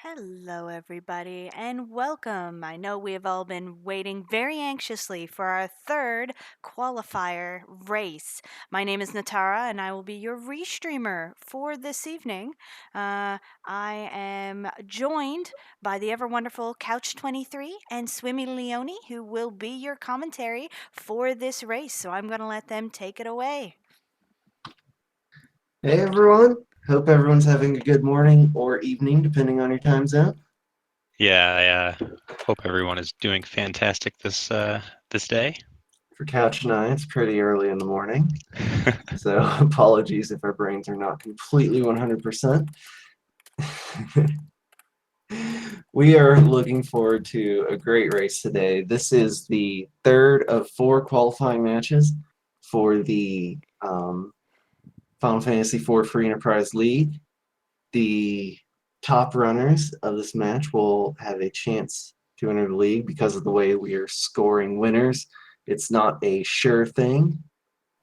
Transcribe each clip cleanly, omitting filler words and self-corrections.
Hello, everybody, and welcome. I know we have all been waiting very anxiously for our third qualifier race. My name is Natara, and I will be your restreamer for this evening. I am joined by the ever wonderful Couch23 and Swimmy Leone, who will be your commentary for this race. So I'm going to let them take it away. Hey everyone, hope everyone's having a good morning or evening, depending on your time zone. Yeah, I hope everyone is doing fantastic this day. For Couch 9, it's pretty early in the morning, so apologies if our brains are not completely 100%. We are looking forward to a great race today. This is the third of 4 qualifying matches for the Final Fantasy IV Free Enterprise League. The top runners of this match will have a chance to enter the league because of the way we are scoring winners. It's not a sure thing,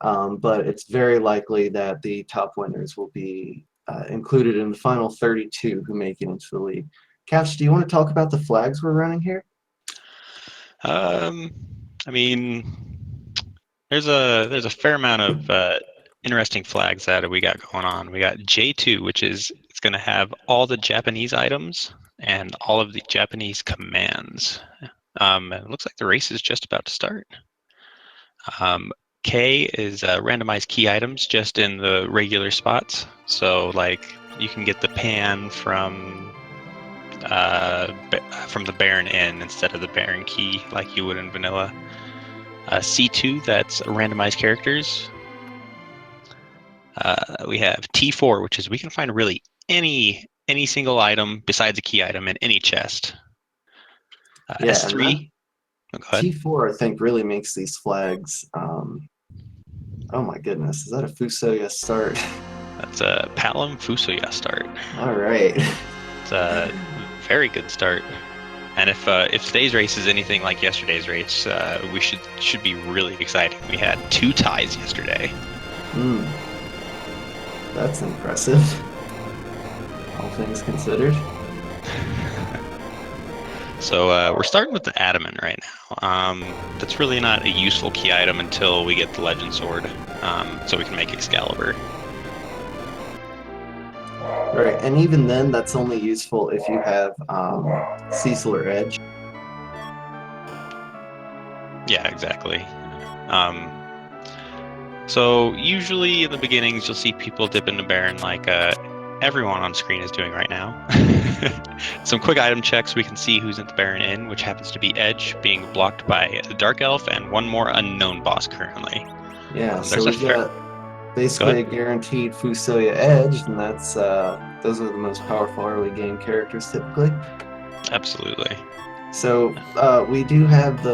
but it's very likely that the top winners will be included in the final 32 who make it into the league. Couch, do you want to talk about the flags we're running here? I mean, there's a fair amount of interesting flags that we got going on. We got J2, which is it's going to have all the Japanese items and all of the Japanese commands. And it looks like the race is just about to start. K is randomized key items just in the regular spots. So like you can get the pan from the Baron Inn instead of the Baron Key like you would in vanilla. C2, that's randomized characters. We have T4, which is we can find really any single item besides a key item in any chest. Yeah, and that S3, oh, go ahead. T4 I think really makes these flags. Oh my goodness, is that a Fusoya start? That's a Palom Fusoya start. All right. It's a very good start. And if today's race is anything like yesterday's race, we should be really excited. We had 2 ties yesterday. That's impressive, all things considered. So we're starting with the Adamant right now. That's really not a useful key item until we get the Legend Sword, so we can make Excalibur. Right, and even then, that's only useful if you have Cecil or Edge. Yeah, exactly. So usually in the beginnings, you'll see people dip into Baron like everyone on screen is doing right now. Some quick item checks, we can see who's in the Baron Inn, which happens to be Edge, being blocked by the Dark Elf and one more unknown boss currently. Yeah, so There's a we've got basically a guaranteed Fusoya Edge, and that's those are the most powerful early game characters typically. Absolutely. So we do have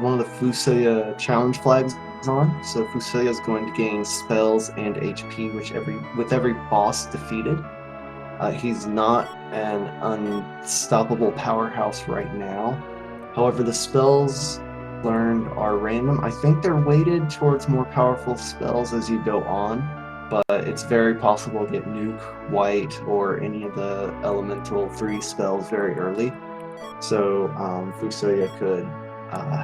one of the Fusoya challenge flags on. So Fusoya is going to gain spells and HP with every boss defeated. He's not an unstoppable powerhouse right now. However, the spells learned are random. I think they're weighted towards more powerful spells as you go on, but it's very possible to get Nuke, White, or any of the Elemental 3 spells very early. So Fusoya could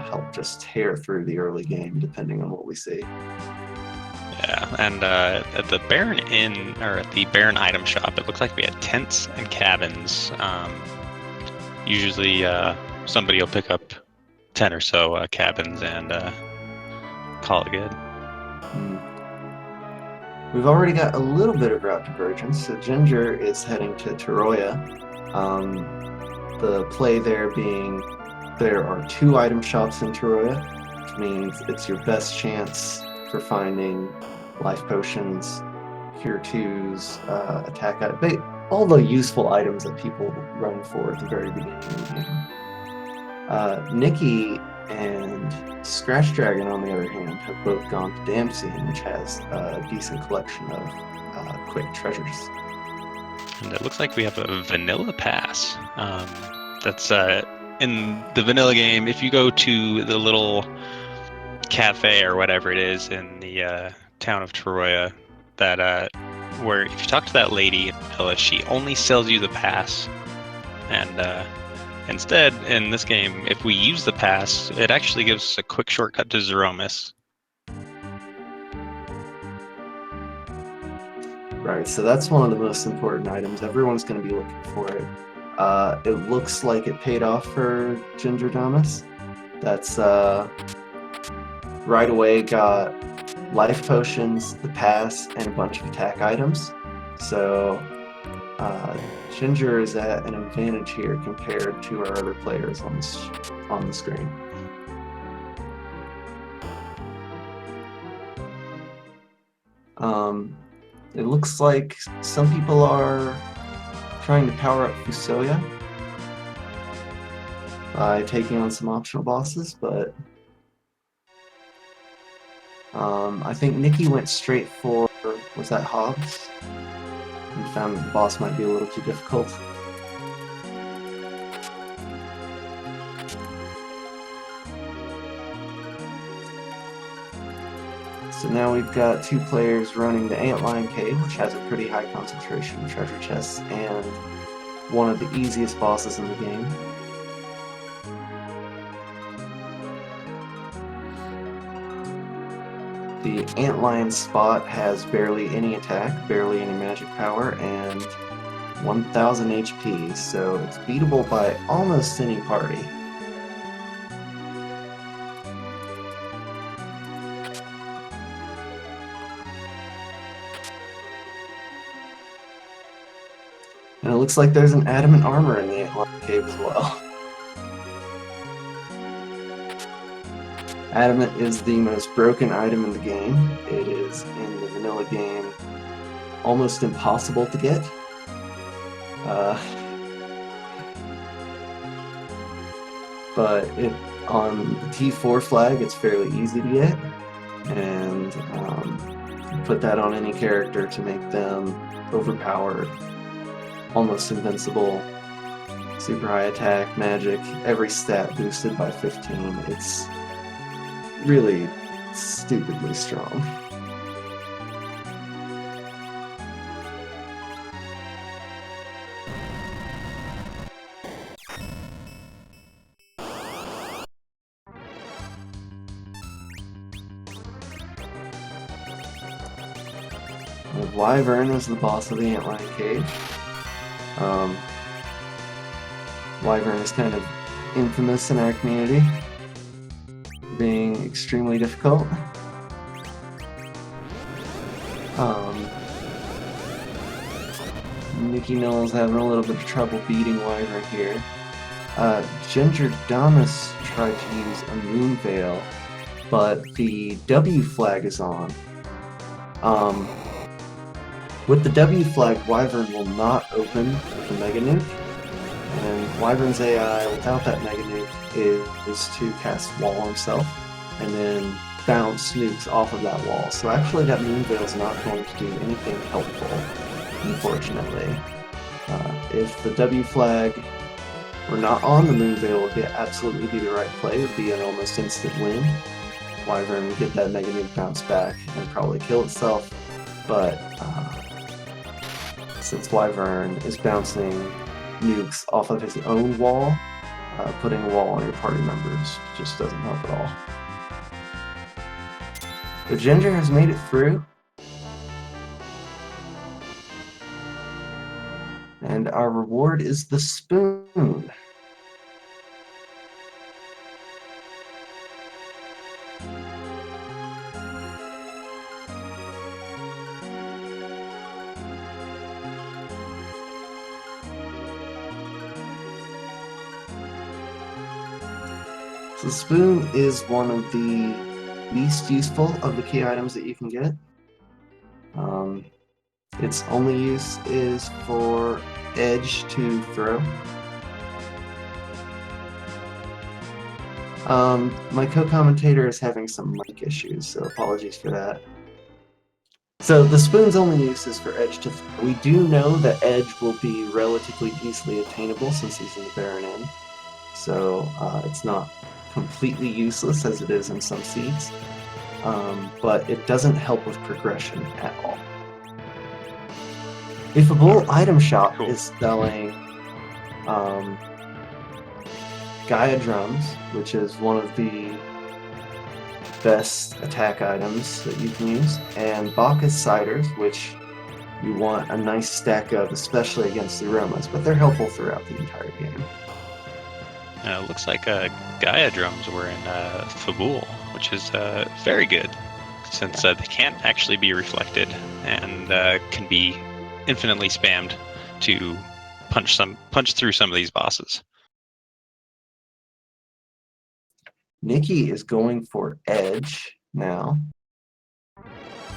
help just tear through the early game, depending on what we see. Yeah, and at the Baron Inn, or at the Baron item shop, it looked like we had tents and cabins. Usually somebody will pick up 10 or so cabins and call it good. We've already got a little bit of route divergence. So Ginger is heading to Toroya. The play there being there are 2 item shops in Toroya, which means it's your best chance for finding life potions, cure 2s, attack items, all the useful items that people run for at the very beginning of the game. Nicky and Scratchdragon, on the other hand, have both gone to Damsian, which has a decent collection of quick treasures. And it looks like we have a vanilla pass. That's in the vanilla game. If you go to the little cafe or whatever it is in the town of Toroya, that where if you talk to that lady in vanilla, she only sells you the pass And instead, in this game, if we use the pass, it actually gives us a quick shortcut to Zeromus. Right, so that's one of the most important items. Everyone's going to be looking for it. It looks like it paid off for Gingerdamus. That's right away got life potions, the pass, and a bunch of attack items. So Ginger is at an advantage here compared to our other players on the screen. It looks like some people are trying to power up Fusoya by taking on some optional bosses, but I think Nicky went straight for, was that Hobbs? And found that the boss might be a little too difficult. So now we've got two players running the Antlion Cave, which has a pretty high concentration of treasure chests and one of the easiest bosses in the game. The Antlion spot has barely any attack, barely any magic power, and 1000 HP, so it's beatable by almost any party. And it looks like there's an adamant armor in the Antlion Cave as well. Adamant is the most broken item in the game. It is, in the vanilla game, almost impossible to get. But on the T4 flag, it's fairly easy to get, and you put that on any character to make them overpowered, almost invincible, super high attack, magic, every stat boosted by 15. It's really stupidly strong. Wyvern is the boss of the Antlion Cave. Wyvern is kind of infamous in our community, being extremely difficult. Nickynoel is having a little bit of trouble beating Wyvern here. Gingerdamus tried to use a Moon Veil, but the W flag is on. With the W flag, Wyvern will not open the Mega Nuke, and Wyvern's AI without that Mega Nuke is to cast Wall himself, and then bounce nukes off of that wall. So actually that Moon Veil is not going to do anything helpful, unfortunately. If the W flag were not on the Moon Veil, it would absolutely be the right play. It would be an almost instant win. Wyvern would get that Mega Nuke bounce back and probably kill itself, but since Wyvern is bouncing nukes off of his own wall, putting a wall on your party members just doesn't help at all. The Ginger has made it through, and our reward is the spoon. So the spoon is one of the least useful of the key items that you can get. Its only use is for edge to throw. My co-commentator is having some mic issues, so apologies for that. So the spoon's only use is for edge to throw. We do know that edge will be relatively easily attainable since he's in the Baron Inn, so it's not completely useless as it is in some seeds, but it doesn't help with progression at all. If a bull item shop is selling Gaia Drums, which is one of the best attack items that you can use, and Bacchus Ciders, which you want a nice stack of, especially against the aromas, but they're helpful throughout the entire game. Looks like Gaia drums were in Fabul, which is very good, since they can't actually be reflected and can be infinitely spammed to punch through some of these bosses. Nicky is going for Edge now,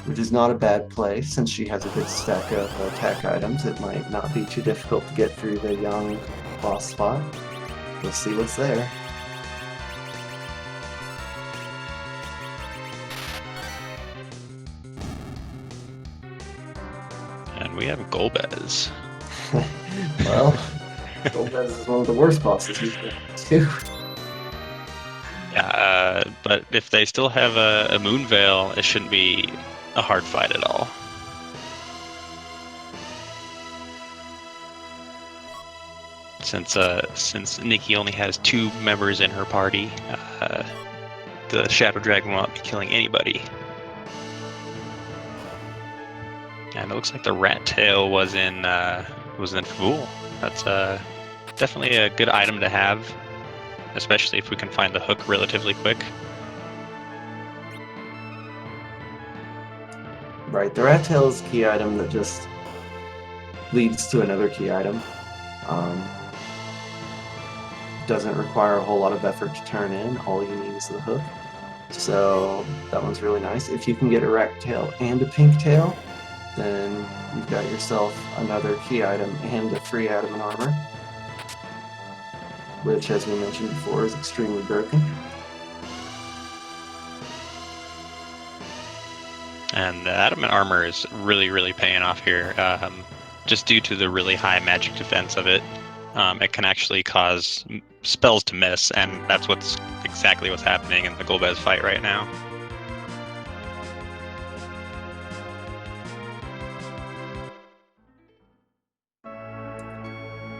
which is not a bad play since she has a good stack of attack items. It might not be too difficult to get through the young boss spot. We'll see what's there. And we have Golbez. Well, Golbez is one of the worst bosses you can do. Yeah, but if they still have a Moon Veil, it shouldn't be a hard fight at all. Since Nicky only has 2 members in her party, the Shadow Dragon will not be killing anybody. And it looks like the Rat Tail was in Fabul. That's definitely a good item to have, especially if we can find the hook relatively quick. Right, the Rat Tail is a key item that just leads to another key item. Doesn't require a whole lot of effort to turn in. All you need is the hook. So that one's really nice. If you can get a Rat Tail and a Pink Tail, then you've got yourself another key item and a free adamant armor, which, as we mentioned before, is extremely broken. And the adamant armor is really, really paying off here, just due to the really high magic defense of it. It can actually cause spells to miss, and that's exactly what's happening in the Golbez fight right now.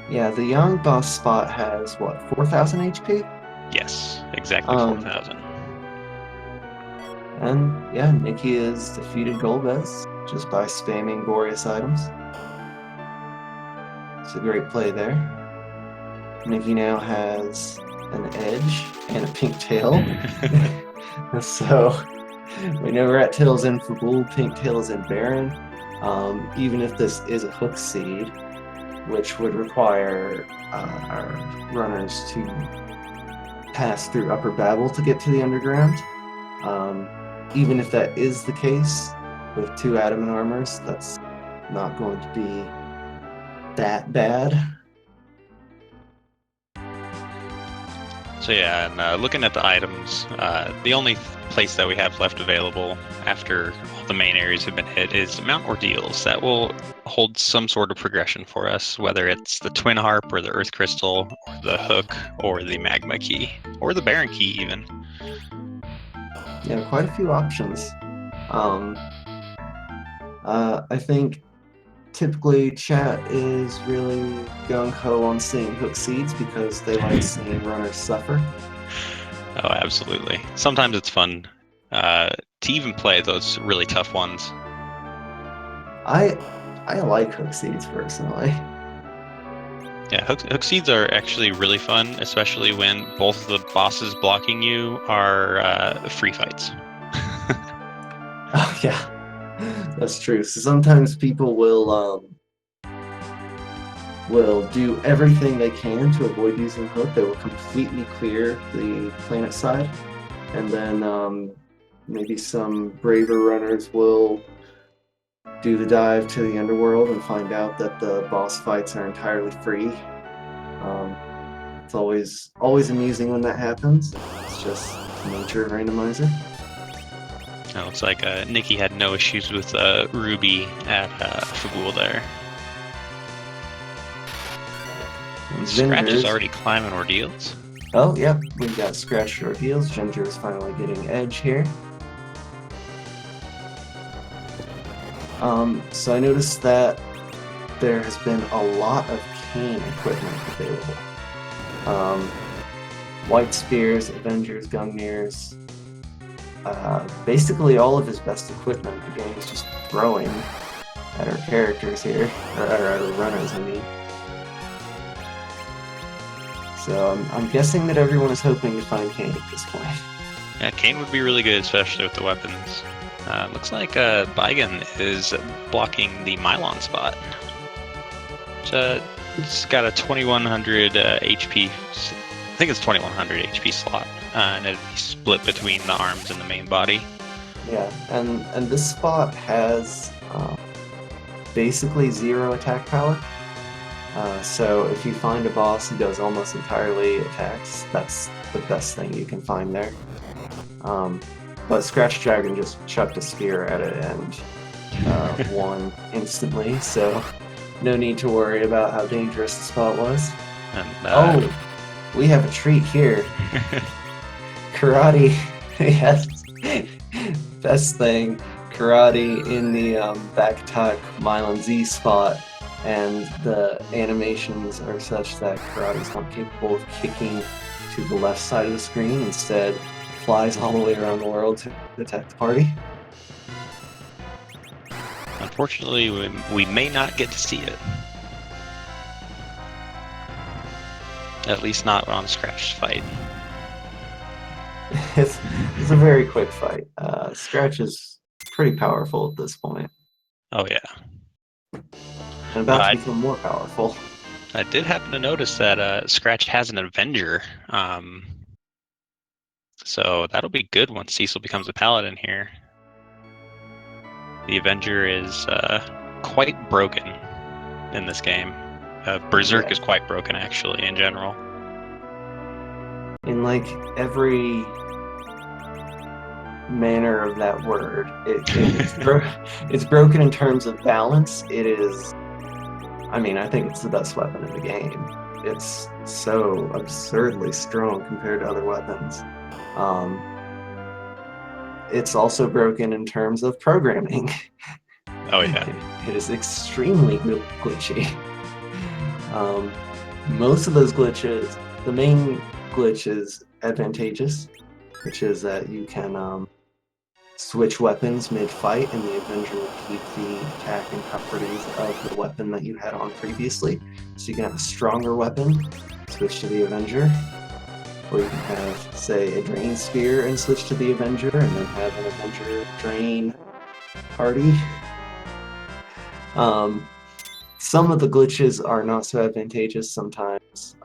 Yeah, the young boss spot has, what, 4,000 HP? Yes, exactly 4,000. And yeah, Nicky has defeated Golbez just by spamming glorious items. It's a great play there. Nicky now has an edge and a pink tail. So we know Rat Tail's in Fabul, Pink Tail is in Baron. Even if this is a hook seed, which would require our runners to pass through Upper Babel to get to the underground. Even if that is the case, with 2 adamant armors, that's not going to be that bad. So yeah, and looking at the items, the only place that we have left available after all the main areas have been hit is Mount Ordeals. That will hold some sort of progression for us, whether it's the Twin Harp or the Earth Crystal, or the Hook, or the Magma Key, or the Baron Key even. Yeah, quite a few options. I think typically chat is really gung-ho on seeing hook seeds because they like seeing runners suffer. Oh, absolutely. Sometimes it's fun to even play those really tough ones. I like hook seeds personally. Yeah, hook seeds are actually really fun, especially when both the bosses blocking you are free fights. Oh yeah, that's true. So sometimes people will do everything they can to avoid using hook. They will completely clear the planet side, and then maybe some braver runners will do the dive to the underworld and find out that the boss fights are entirely free. It's always amusing when that happens. It's just the nature of Randomizer. It looks like Nicky had no issues with Ruby at Fabul there. Scratch is already climbing Ordeals. Oh, yep, we've got Scratch Ordeals. Ginger is finally getting Edge here. So I noticed that there has been a lot of Kane equipment available. White Spears, Avengers, Gungnir's, basically all of his best equipment. The game is just throwing at our characters here, or at our runners, I mean. So I'm guessing that everyone is hoping to find Kane at this point. Yeah, Kane would be really good, especially with the weapons. Looks like Baigan is blocking the Mylon spot. It's got a 2100 HP. I think it's 2100 HP slot, and it'd be split between the arms and the main body. Yeah, and this spot has basically 0 attack power. So if you find a boss who does almost entirely attacks, that's the best thing you can find there. But Scratchdragon just chucked a spear at it and won instantly, so no need to worry about how dangerous the spot was. And, we have a treat here. Karate, yes, best thing. Karate in the back attack Mylon Z spot, and the animations are such that Karate's not capable of kicking to the left side of the screen. Instead, flies all the way around the world to attack the party. Unfortunately, we may not get to see it. At least not on Scratch's fight. It's a very quick fight. Scratch is pretty powerful at this point. Oh yeah. And about to become more powerful. I did happen to notice that Scratch has an Avenger. So that'll be good once Cecil becomes a paladin here. The Avenger is quite broken in this game. Berserk is quite broken, actually, in general. In like every manner of that word, it's broken in terms of balance. It is, I mean, I think it's the best weapon in the game. It's so absurdly strong compared to other weapons. It's also broken in terms of programming. Oh yeah. It is extremely glitchy. Most of those glitches, the main glitch is advantageous, which is that you can switch weapons mid-fight, and the Avenger will keep the attack and properties of the weapon that you had on previously. So you can have a stronger weapon, switch to the Avenger, or you can have, say, a Drain Spear and switch to the Avenger, and then have an Avenger Drain party. Some of the glitches are not so advantageous. Sometimes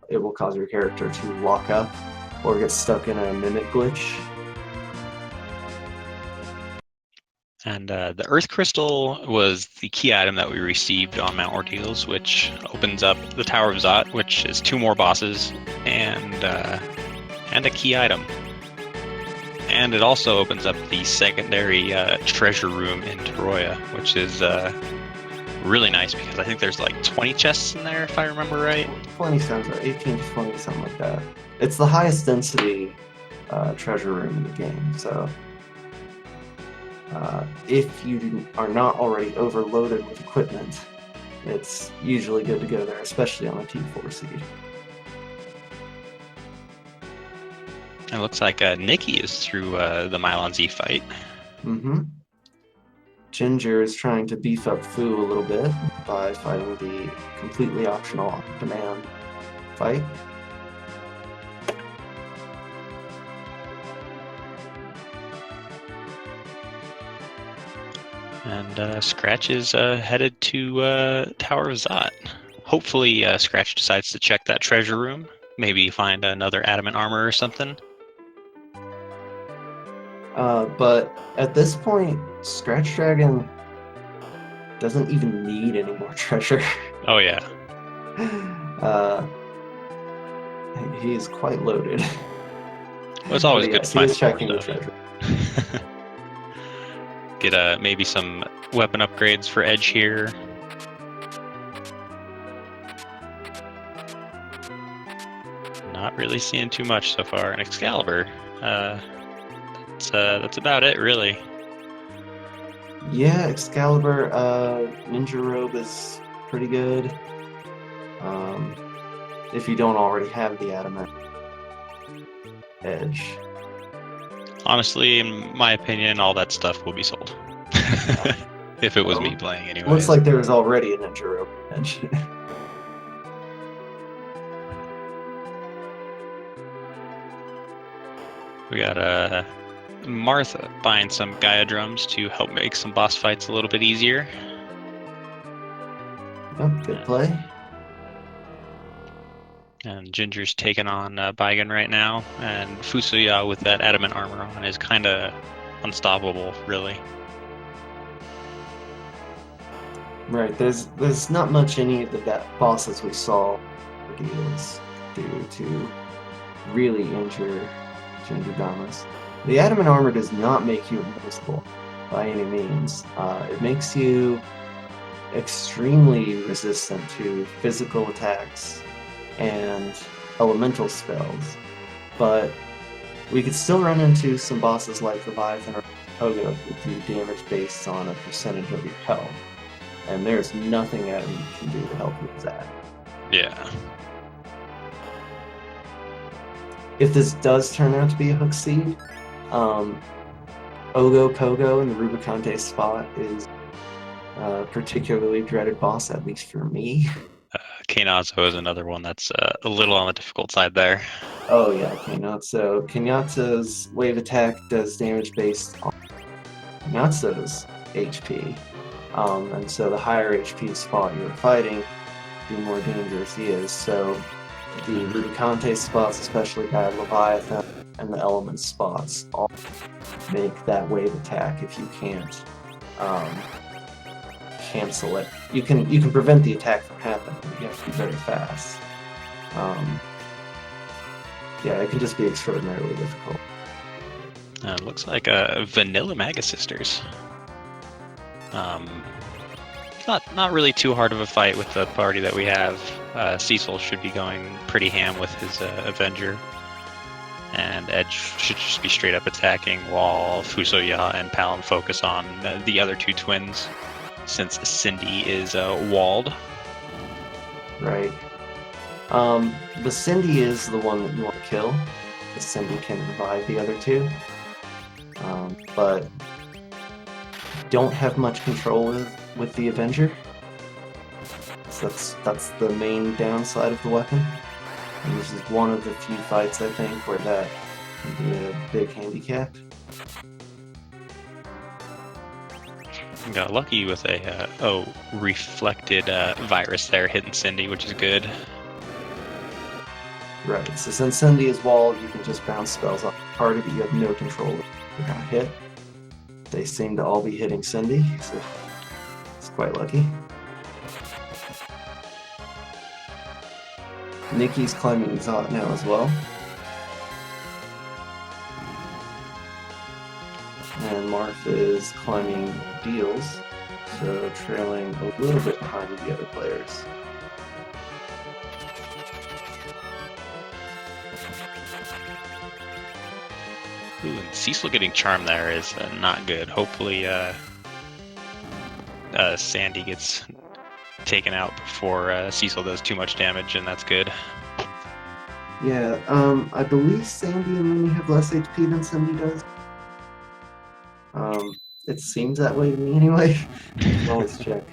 it will cause your character to lock up or get stuck in a mimic glitch. And the Earth Crystal was the key item that we received on Mount Ordeals, which opens up the Tower of Zot, which is 2 more bosses, and a key item. And it also opens up the secondary treasure room in Toroya, which is really nice because I think there's like 20 chests in there, if I remember right. 20 sounds right, 18 to 20, something like that. It's the highest density treasure room in the game, so if you are not already overloaded with equipment, it's usually good to go there, especially on a T4 seed. It looks like Nicky is through the Mylon Z fight. Mm-hmm. Ginger is trying to beef up Fu a little bit by fighting the completely optional demand fight. And Scratch is headed to Tower of Zot. Hopefully Scratch decides to check that treasure room. Maybe find another adamant armor or something. But at this point, Scratchdragon doesn't even need any more treasure. Oh yeah. He is quite loaded. Well, it's always good to find checking more the treasure. Get maybe some weapon upgrades for Edge here. Not really seeing too much so far. And Excalibur, that's about it, really. Yeah, Excalibur, Ninja Robe is pretty good. if you don't already have the adamant edge. Honestly, in my opinion, all that stuff will be sold. If it was me playing anyways. Looks like there was already a Ninja Rope edge. We got Martha buying some Gaia drums to help make some boss fights a little bit easier. Yep, good play. And Ginger's taking on Baigan right now, and Fusuya with that adamant armor on is kind of unstoppable, really. Right, there's not much any of the bosses we saw deals to really injure Gingerdamus. The adamant armor does not make you invincible by any means. It makes you extremely resistant to physical attacks and elemental spells, but we could still run into some bosses like Leviathan or Pogo who do damage based on a percentage of your health, and there's nothing Adam can do to help you with that. Yeah. If this does turn out to be a hook seed, Ogo Pogo in the Rubicante spot is a particularly dreaded boss, at least for me. Kainazo is another one that's a little on the difficult side there. Oh yeah, Kainatsu. Kainatsu's wave attack does damage based on Kainatsu's HP. And so the higher HP spot you're fighting, the more dangerous he is. So the Rubicante spots, especially by Leviathan, and the element spots all make that wave attack if you can't cancel it. You can prevent the attack from happening, but you have to be very fast. Yeah, it can just be extraordinarily difficult. Looks like Vanilla Maga Sisters. Not really too hard of a fight with the party that we have. Cecil should be going pretty ham with his Avenger, and Edge should just be straight up attacking, while Fusoya and Palin focus on the other two twins, since Cindy is walled. Right. The Cindy is the one that you want to kill, because Cindy can revive the other two. But don't have much control with the Avenger. So that's the main downside of the weapon. And this is one of the few fights, I think, where that can be a big handicap. Got lucky with a reflected virus there hitting Cindy, which is good. Right, so since Cindy is walled, you can just bounce spells off the party, but you have no control of they're gonna hit. They seem to all be hitting Cindy, so it's quite lucky. Nicky's climbing Zot now as well. And Marth is climbing Deals, so trailing a little bit behind the other players. Ooh, and Cecil getting charmed there is not good. Hopefully Sandy gets taken out before Cecil does too much damage, and that's good. Yeah, I believe Sandy and Minnie have less HP than Cindy does. It seems that way to me anyway. You can always check.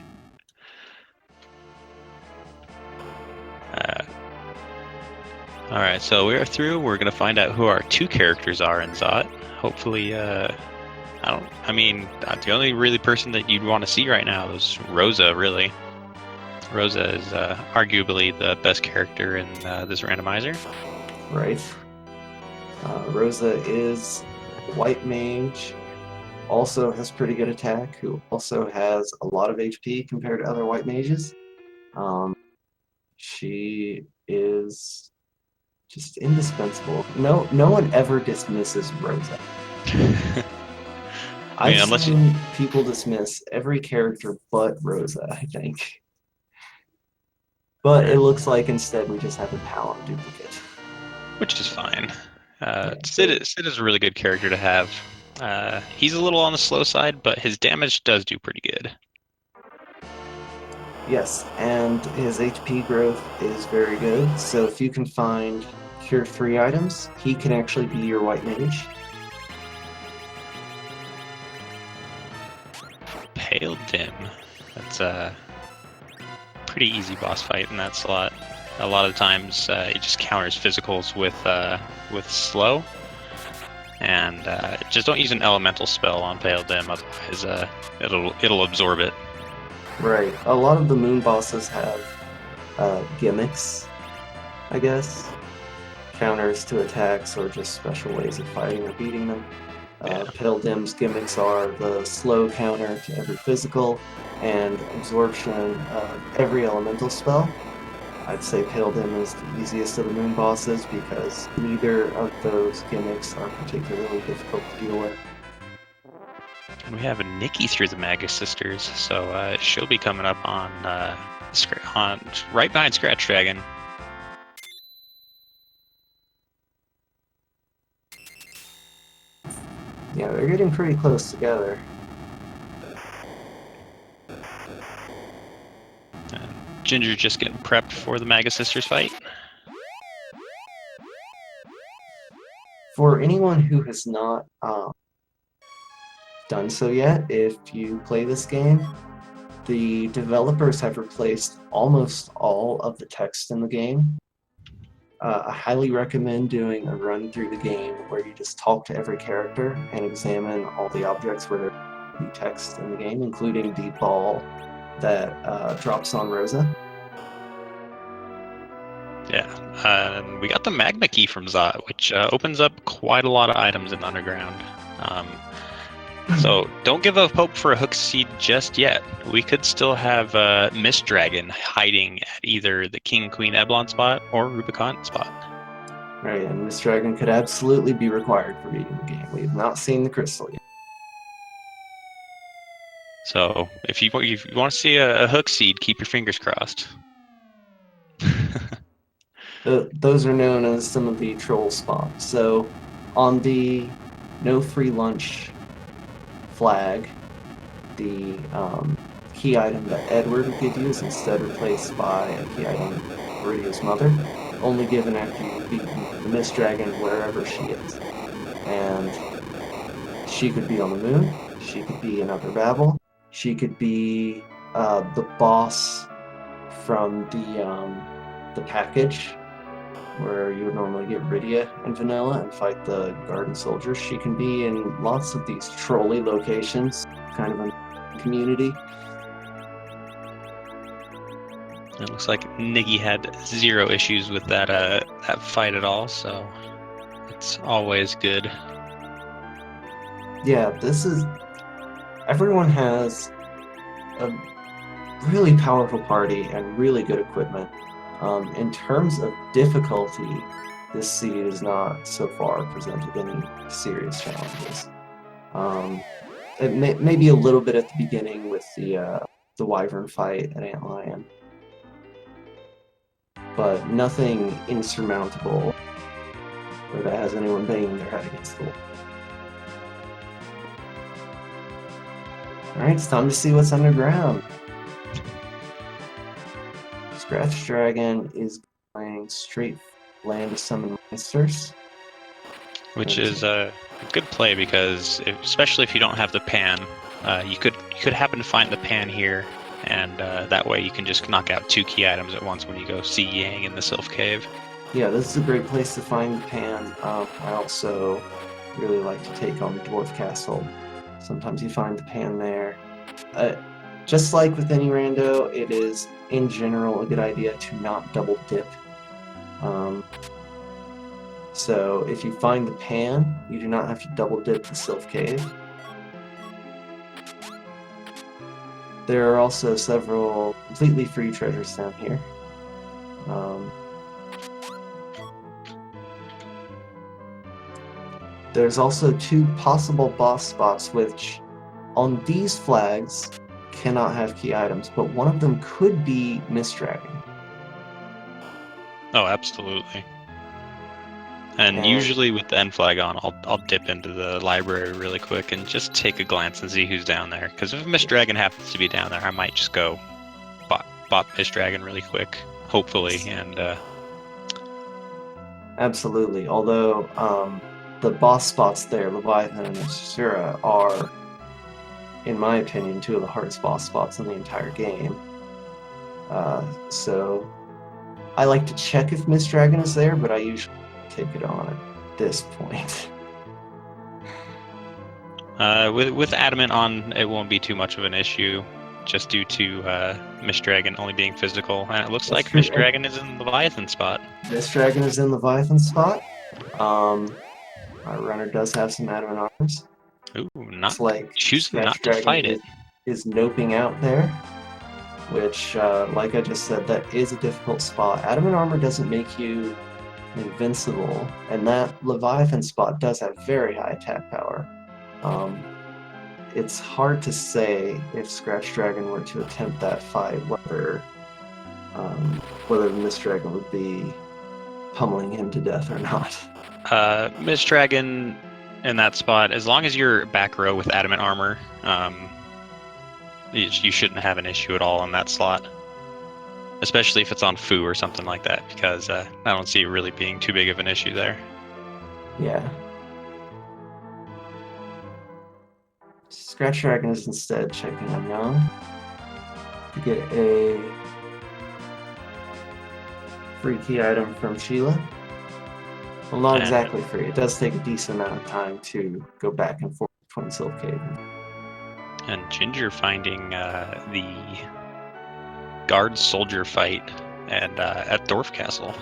Alright, so we're through. We're gonna find out who our two characters are in Zot. Hopefully, the only really person that you'd want to see right now is Rosa, really. Rosa is arguably the best character in this randomizer. Right. Rosa is white mage, also has pretty good attack, who also has a lot of HP compared to other white mages. She is just indispensable. No one ever dismisses Rosa. I've seen people dismiss every character but Rosa, I think. But it looks like instead we just have a Palin duplicate. Which is fine. Sid is a really good character to have. He's a little on the slow side, but his damage does do pretty good. Yes, and his HP growth is very good. So if you can find Cure 3 items, he can actually be your white mage. Pale Dim. That's a pretty easy boss fight in that slot. A lot of times it just counters physicals with slow, and just don't use an elemental spell on Pale Dim, otherwise it'll absorb it. Right. A lot of the moon bosses have gimmicks, I guess. Counters to attacks or just special ways of fighting or beating them. Yeah. Pale Dim's gimmicks are the slow counter to every physical and absorption of every elemental spell. I'd say Pale Dim is the easiest of the moon bosses because neither of those gimmicks are particularly difficult to deal with. And we have a Nikki through the Magus Sisters, so she'll be coming up on right behind Scratchdragon. Yeah, they're getting pretty close together. Ginger just getting prepped for the Magus Sisters fight. For anyone who has not done so yet, if you play this game, the developers have replaced almost all of the text in the game. I highly recommend doing a run through the game where you just talk to every character and examine all the objects where there be text in the game, including the ball that drops on Rosa. Yeah, we got the Magma Key from Zot, which opens up quite a lot of items in Underground. So don't give up hope for a Hook Seed just yet. We could still have Mist Dragon hiding at either the King Queen Eblon spot or Rubicon spot. Right, and Miss Dragon could absolutely be required for beating the game. We have not seen the crystal yet. So if you want to see a Hook Seed, keep your fingers crossed. Those are known as some of the troll spots. So on the no free lunch flag, the key item that Edward would give you is instead replaced by a key item, Viridia's mother, only given after you've beaten the Mist Dragon wherever she is. And she could be on the moon, she could be another Babel, she could be the boss from the package where you would normally get Rydia and Vanilla and fight the Garden Soldiers. She can be in lots of these trolley locations, kind of a community. It looks like Niggy had 0 issues with that fight at all, so it's always good. Yeah, everyone has a really powerful party and really good equipment. In terms of difficulty, this seed is not so far presented any serious challenges. It may be a little bit at the beginning with the Wyvern fight at Antlion, but nothing insurmountable or that has anyone banging their head against the wall. Alright, it's time to see what's underground. Scratchdragon is going straight land to summon monsters. Which is a good play because, especially if you don't have the pan, you could happen to find the pan here, and that way you can just knock out 2 key items at once when you go see Yang in the Sylph Cave. Yeah, this is a great place to find the pan. I also really like to take on the Dwarf Castle. Sometimes you find the pan there. Just like with any rando, it is, in general, a good idea to not double dip. So if you find the pan, you do not have to double dip the Sylph Cave. There are also several completely free treasures down here. There's also 2 possible boss spots which, on these flags, cannot have key items, but one of them could be Mist Dragon. Oh, absolutely. And usually with the end flag on, I'll dip into the library really quick and just take a glance and see who's down there. Because if Mist Dragon happens to be down there, I might just go spot Miss Dragon really quick, hopefully, and Absolutely. Although the boss spots there, Leviathan and Asura, are, in my opinion, two of the hardest boss spots in the entire game. So I like to check if Miss Dragon is there, but I usually take it on at this point. with Adamant on, it won't be too much of an issue, just due to Miss Dragon only being physical. And it looks That's like true. Miss Dragon is in the Leviathan spot. Miss Dragon is in Leviathan spot. Our runner does have some adamant armors. Ooh, Looks like choosing not to Scratchdragon fight it. is noping out there, which, like I just said, that is a difficult spot. Adamant armor doesn't make you invincible, and that Leviathan spot does have very high attack power. It's hard to say if Scratchdragon were to attempt that fight, whether the Miss Dragon would be pummeling him to death or not. Miss Dragon in that spot, as long as you're back row with adamant armor, you shouldn't have an issue at all in that slot. Especially if it's on Fu or something like that, because I don't see it really being too big of an issue there. Yeah. Scratchdragon is instead checking on Young to get a free key item from Sheila. Well, not exactly free. It does take a decent amount of time to go back and forth between Sylph Cave. And Ginger finding the guard soldier fight and at Dwarf Castle.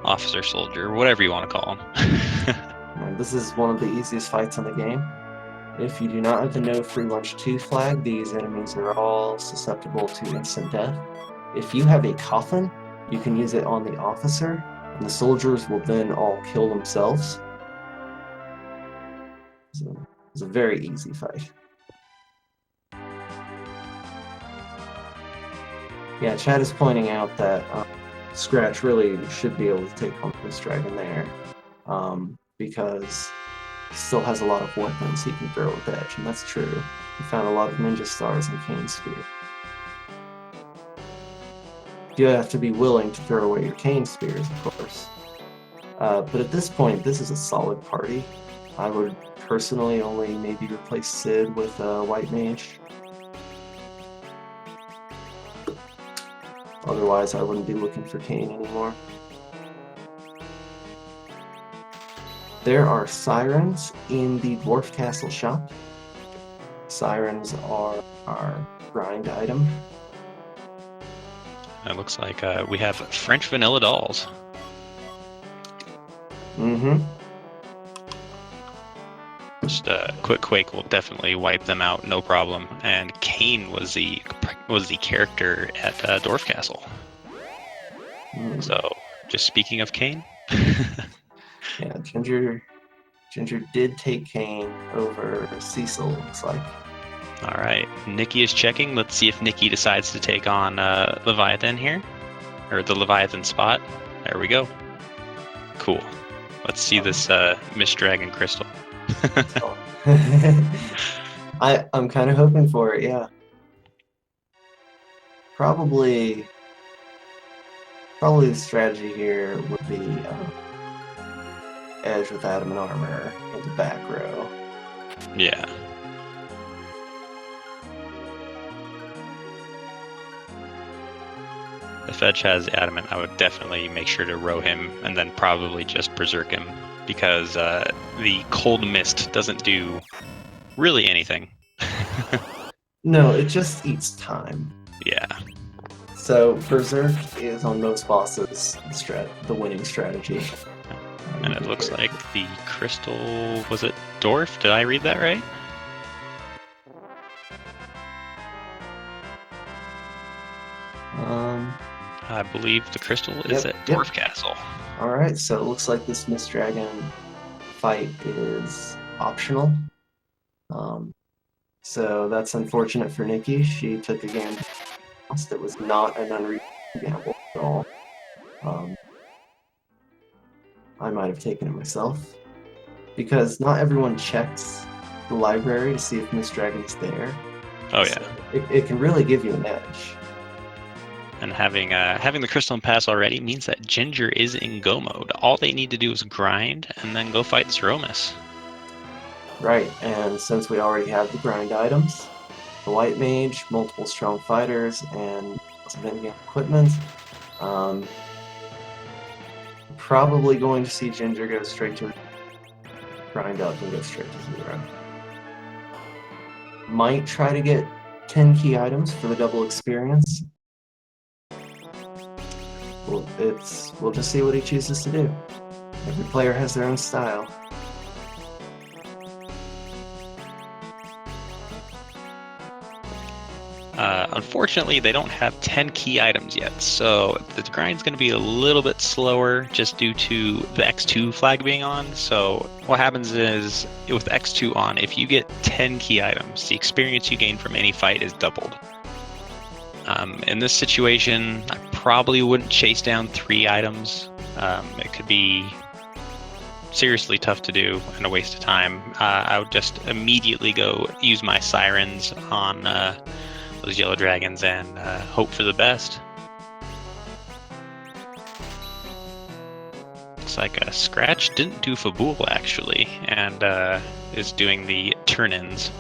Officer soldier, whatever you want to call him. This is one of the easiest fights in the game. If you do not have the no free lunch 2 flag, these enemies are all susceptible to instant death. If you have a coffin, you can use it on the officer, and the soldiers will then all kill themselves. So it's a very easy fight. Yeah, Chad is pointing out that Scratch really should be able to take on this dragon there, because he still has a lot of weapons he can throw with Edge, and that's true. He found a lot of ninja stars and cane spear. You have to be willing to throw away your cane spears, of course. But at this point, this is a solid party. I would personally only maybe replace Sid with a white mage. Otherwise, I wouldn't be looking for Kane anymore. There are sirens in the Dwarf Castle shop. Sirens are our grind item. It looks like we have French vanilla dolls. Mm-hmm. Just a quick quake will definitely wipe them out, no problem. And Kane was the character at Dwarf Castle. So, just speaking of Kane. Yeah, Ginger did take Kane over Cecil, looks like. All right, Nicky is checking. Let's see if Nicky decides to take on Leviathan here, or the Leviathan spot. There we go. Cool. Let's see this Miss Dragon crystal. I'm kind of hoping for it, yeah. Probably the strategy here would be Edge with adamant armor in the back row. Yeah. If Edge has adamant, I would definitely make sure to row him and then probably just berserk him, because the cold mist doesn't do really anything. No, it just eats time. Yeah. So berserk is on most bosses the winning strategy. And it looks like the crystal, was it Dwarf? Did I read that right? I believe the crystal is at Dwarf Castle. Alright, so it looks like this Miss Dragon fight is optional. So that's unfortunate for Nikki. She took a gamble that was not an unreasonable gamble at all. I might have taken it myself, because not everyone checks the library to see if Miss Dragon is there. Oh So yeah. it can really give you an edge. And having the Crystalline Pass already means that Ginger is in go mode. All they need to do is grind and then go fight Zeromus. Right, and since we already have the grind items, the White Mage, multiple strong fighters, and lots of in-game equipment, probably going to see Ginger go straight to grind up and go straight to 0. Might try to get 10 key items for the double experience. We'll just see what he chooses to do. Every player has their own style. Unfortunately, they don't have 10 key items yet, so the grind's going to be a little bit slower just due to the X2 flag being on. So what happens is, with X2 on, if you get 10 key items, the experience you gain from any fight is doubled. In this situation, I probably wouldn't chase down 3 items. It could be seriously tough to do and a waste of time. I would just immediately go use my sirens on those yellow dragons and hope for the best. Looks like Scratch didn't do Fabool actually, and is doing the turn-ins.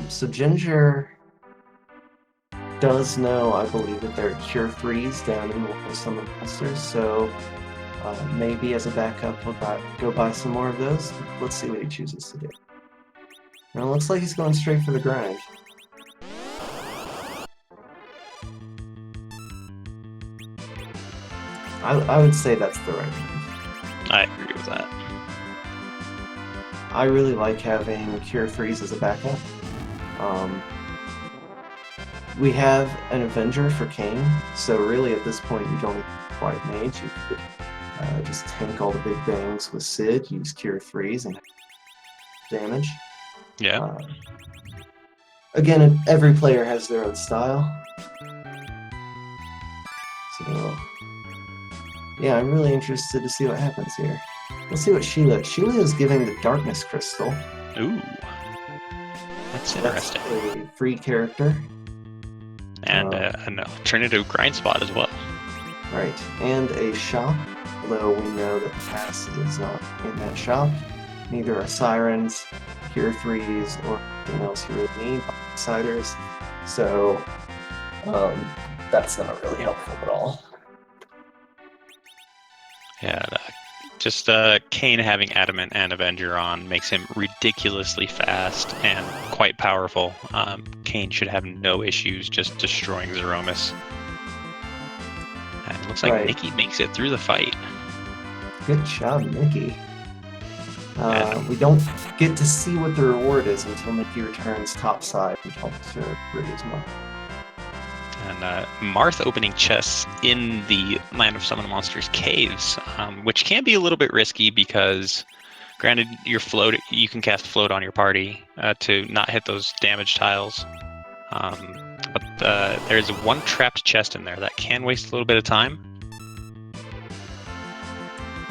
So Ginger does know, I believe, that there are Cure 3s down in some of the monsters, so maybe as a backup we'll go buy some more of those. Let's see what he chooses to do. Now it looks like he's going straight for the grind. I would say that's the right move. I agree with that. I really like having Cure 3s as a backup. We have an Avenger for Kane, so really at this point you don't need White Mage. You could just tank all the big bangs with Sid, use Cure 3s and damage. Yeah. Again, every player has their own style. So, yeah, I'm really interested to see what happens here. Let's see what Sheila is giving the Darkness Crystal. Ooh. That's interesting. That's a free character. And an alternative grind spot as well. Right, and a shop, although we know that the pass is not in that shop. Neither are sirens, Cure 3s, or anything else you really need, outsiders. So, that's not really helpful at all. Yeah, just Kane having Adamant and Avenger on makes him ridiculously fast and quite powerful. Kane should have no issues just destroying Zeromus. And it looks like Nicky makes it through the fight. Good job, Nicky. We don't get to see what the reward is until Nicky returns topside and talks to Riddiesma. And Marth opening chests in the Land of Summon Monsters caves, which can be a little bit risky because, granted, you can cast float on your party to not hit those damage tiles. But there's one trapped chest in there that can waste a little bit of time.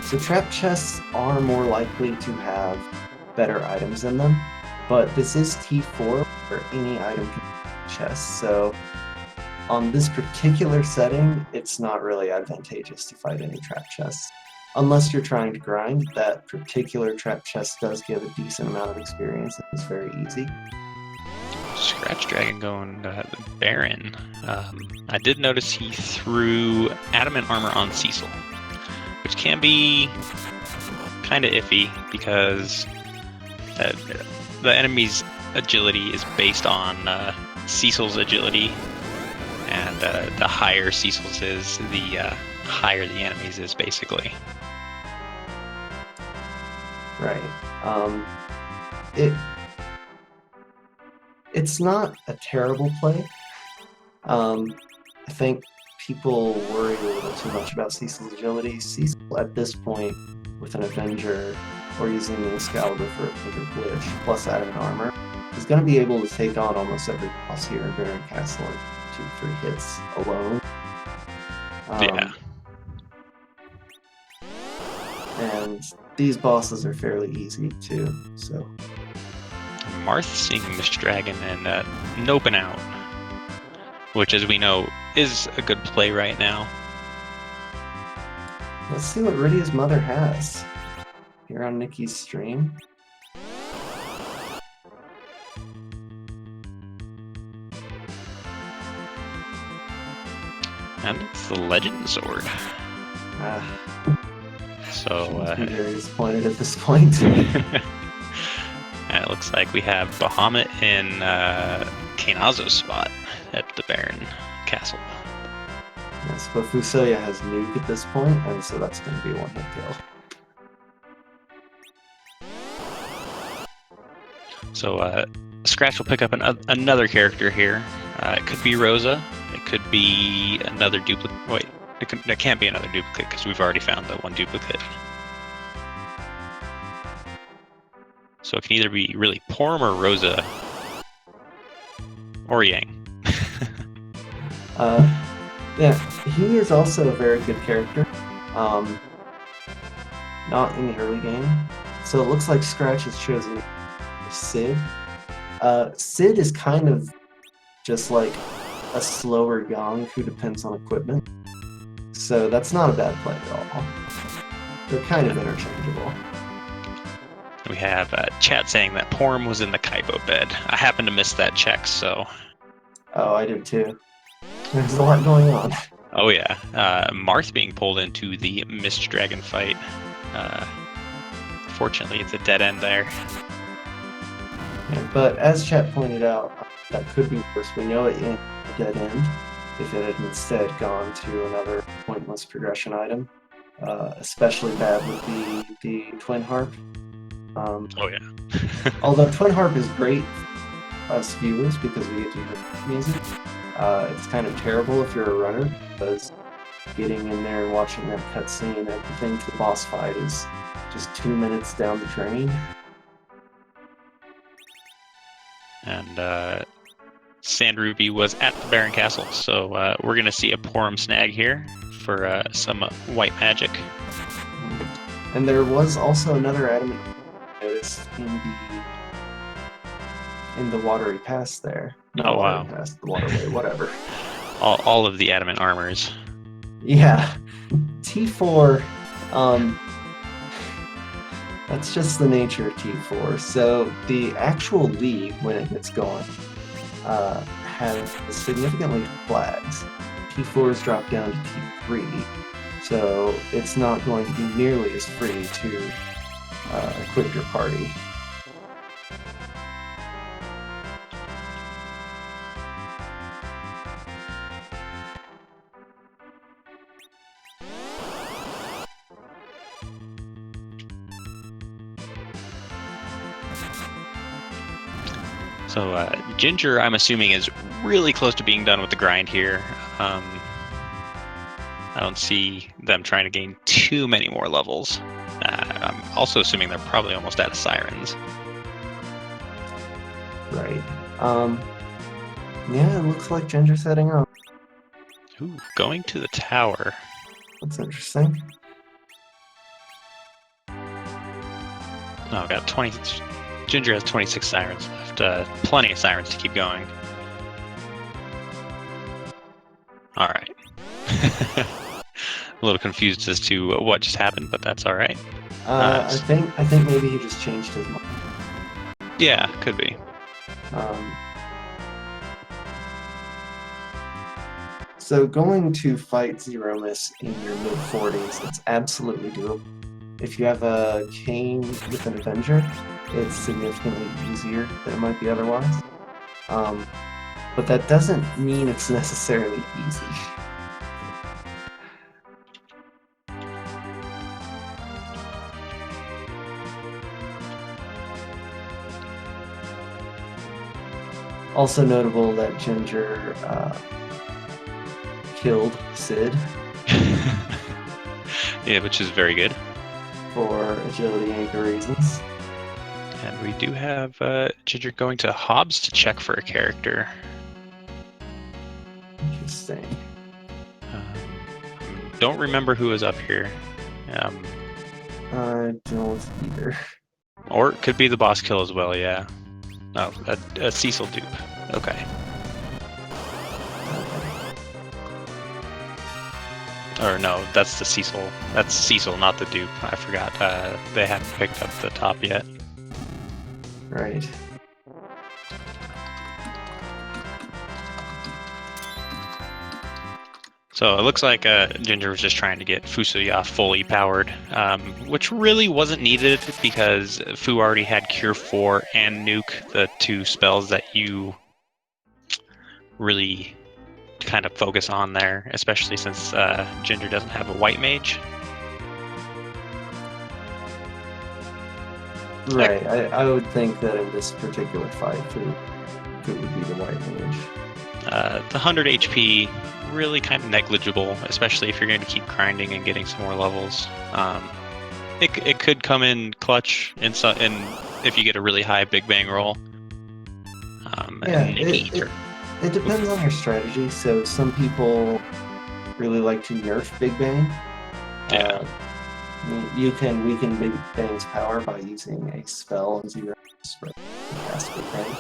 So trapped chests are more likely to have better items in them, but this is T4 where any item can be chest, so on this particular setting, it's not really advantageous to fight any trap chests. Unless you're trying to grind, that particular trap chest does give a decent amount of experience and it's very easy. Scratchdragon going Baron. I did notice he threw Adamant Armor on Cecil, which can be kind of iffy because the enemy's agility is based on Cecil's agility. And the higher Cecil's is, the higher the enemy's is, basically. Right. It's not a terrible play. I think people worry a little too much about Cecil's agility. Cecil, at this point, with an Avenger or using the Excalibur for a bigger glitch, plus Adamant Armor, is going to be able to take on almost every boss here in Baron Castle. 2-3 hits alone. Yeah. and these bosses are fairly easy too. So Marth seeing this dragon and noping out, which, as we know, is a good play right now. let's see what Rydia's mother has here on Nicky's stream. And it's the Legend Sword. So I'm very disappointed at this point. and it looks like we have Bahamut in Kainazo's spot at the Baron Castle. Yes, but Fusoya has nuke at this point, and so that's going to be a one-hit kill. So Scratch will pick up another character here. It could be Rosa. It could be another duplicate. Wait, it can't be another duplicate because we've already found the one duplicate. So it can either be really Porm or Rosa. Or Yang. Yeah, he is also a very good character. Not in the early game. So it looks like Scratch has chosen Sid. Sid is kind of just like a slower Yang who depends on equipment. So that's not a bad play at all. They're kind of interchangeable. We have chat saying that Porm was in the Kaibo bed. I happened to miss that check, so... Oh, I did too. There's a lot going on. Oh yeah, Marth being pulled into the Mist Dragon fight. Fortunately, it's a dead end there. Yeah, but as chat pointed out, that could be worse. We know it in a dead end if it had instead gone to another pointless progression item. Especially bad would be the Twin Harp. Oh yeah. Although Twin Harp is great for us viewers because we get to hear music, it's kind of terrible if you're a runner because getting in there and watching that cutscene and everything to the boss fight is just 2 minutes down the drain. And Sand Ruby was at the Baron Castle, so we're going to see a Porm snag here for some white magic. And there was also another item I noticed in the watery pass there. Not watery pass, the waterway, whatever. All of the adamant armors. Yeah. T4, that's just the nature of T4. So the actual lead, when it gets going, has significantly flags. T4 is dropped down to T3, so it's not going to be nearly as free to equip your party. So Ginger, I'm assuming, is really close to being done with the grind here. I don't see them trying to gain too many more levels. I'm also assuming they're probably almost out of sirens. Right. Yeah, it looks like Ginger's heading up. Ooh, going to the tower. That's interesting. Oh, got 20. Ginger has 26 sirens left. Plenty of sirens to keep going. All right. A little confused as to what just happened, but that's all right. I think maybe he just changed his mind. Yeah, could be. So going to fight Zemus in your mid-40s, it's absolutely doable. If you have a Cane with an Avenger, it's significantly easier than it might be otherwise. But that doesn't mean it's necessarily easy. Also notable that Ginger killed Sid. Yeah, which is very good. For agility anchor reasons. And we do have Ginger going to Hobbs to check for a character. Interesting. Don't remember who was up here. I don't either. Or it could be the boss kill as well, yeah. Oh, a Cecil dupe. Okay. Or no, that's the Cecil. That's Cecil, not the dupe. I forgot. They haven't picked up the top yet. Right. So it looks like Ginger was just trying to get Fusuya fully powered, which really wasn't needed because Fu already had Cure 4 and Nuke, the two spells that you really kind of focus on there, especially since Ginger doesn't have a white mage. Right. I would think that in this particular fight, Fu would be the white mage. The 100 HP, really kind of negligible, especially if you're going to keep grinding and getting some more levels. It could come in clutch in if you get a really high Big Bang roll. It depends on your strategy. So some people really like to nerf Big Bang. Yeah. You can weaken Big Bang's power by using a spell and zero to cast Big Bang.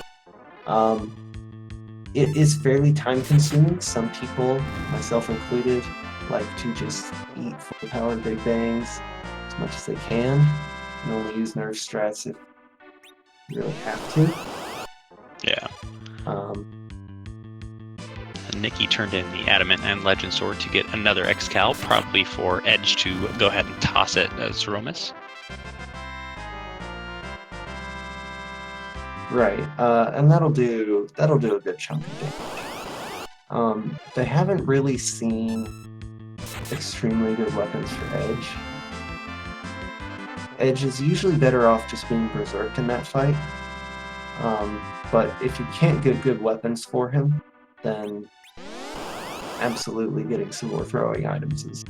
It is fairly time consuming. Some people, myself included, like to just eat full power Big Bangs as much as they can and only use nerf strats if you really have to. Yeah. Nicky turned in the Adamant and Legend Sword to get another Excal, probably for Edge to go ahead and toss it as Zeromus. Right, and that'll do a good chunk of damage. They haven't really seen extremely good weapons for Edge. Edge is usually better off just being berserked in that fight. But if you can't get good weapons for him, then absolutely getting some more throwing items is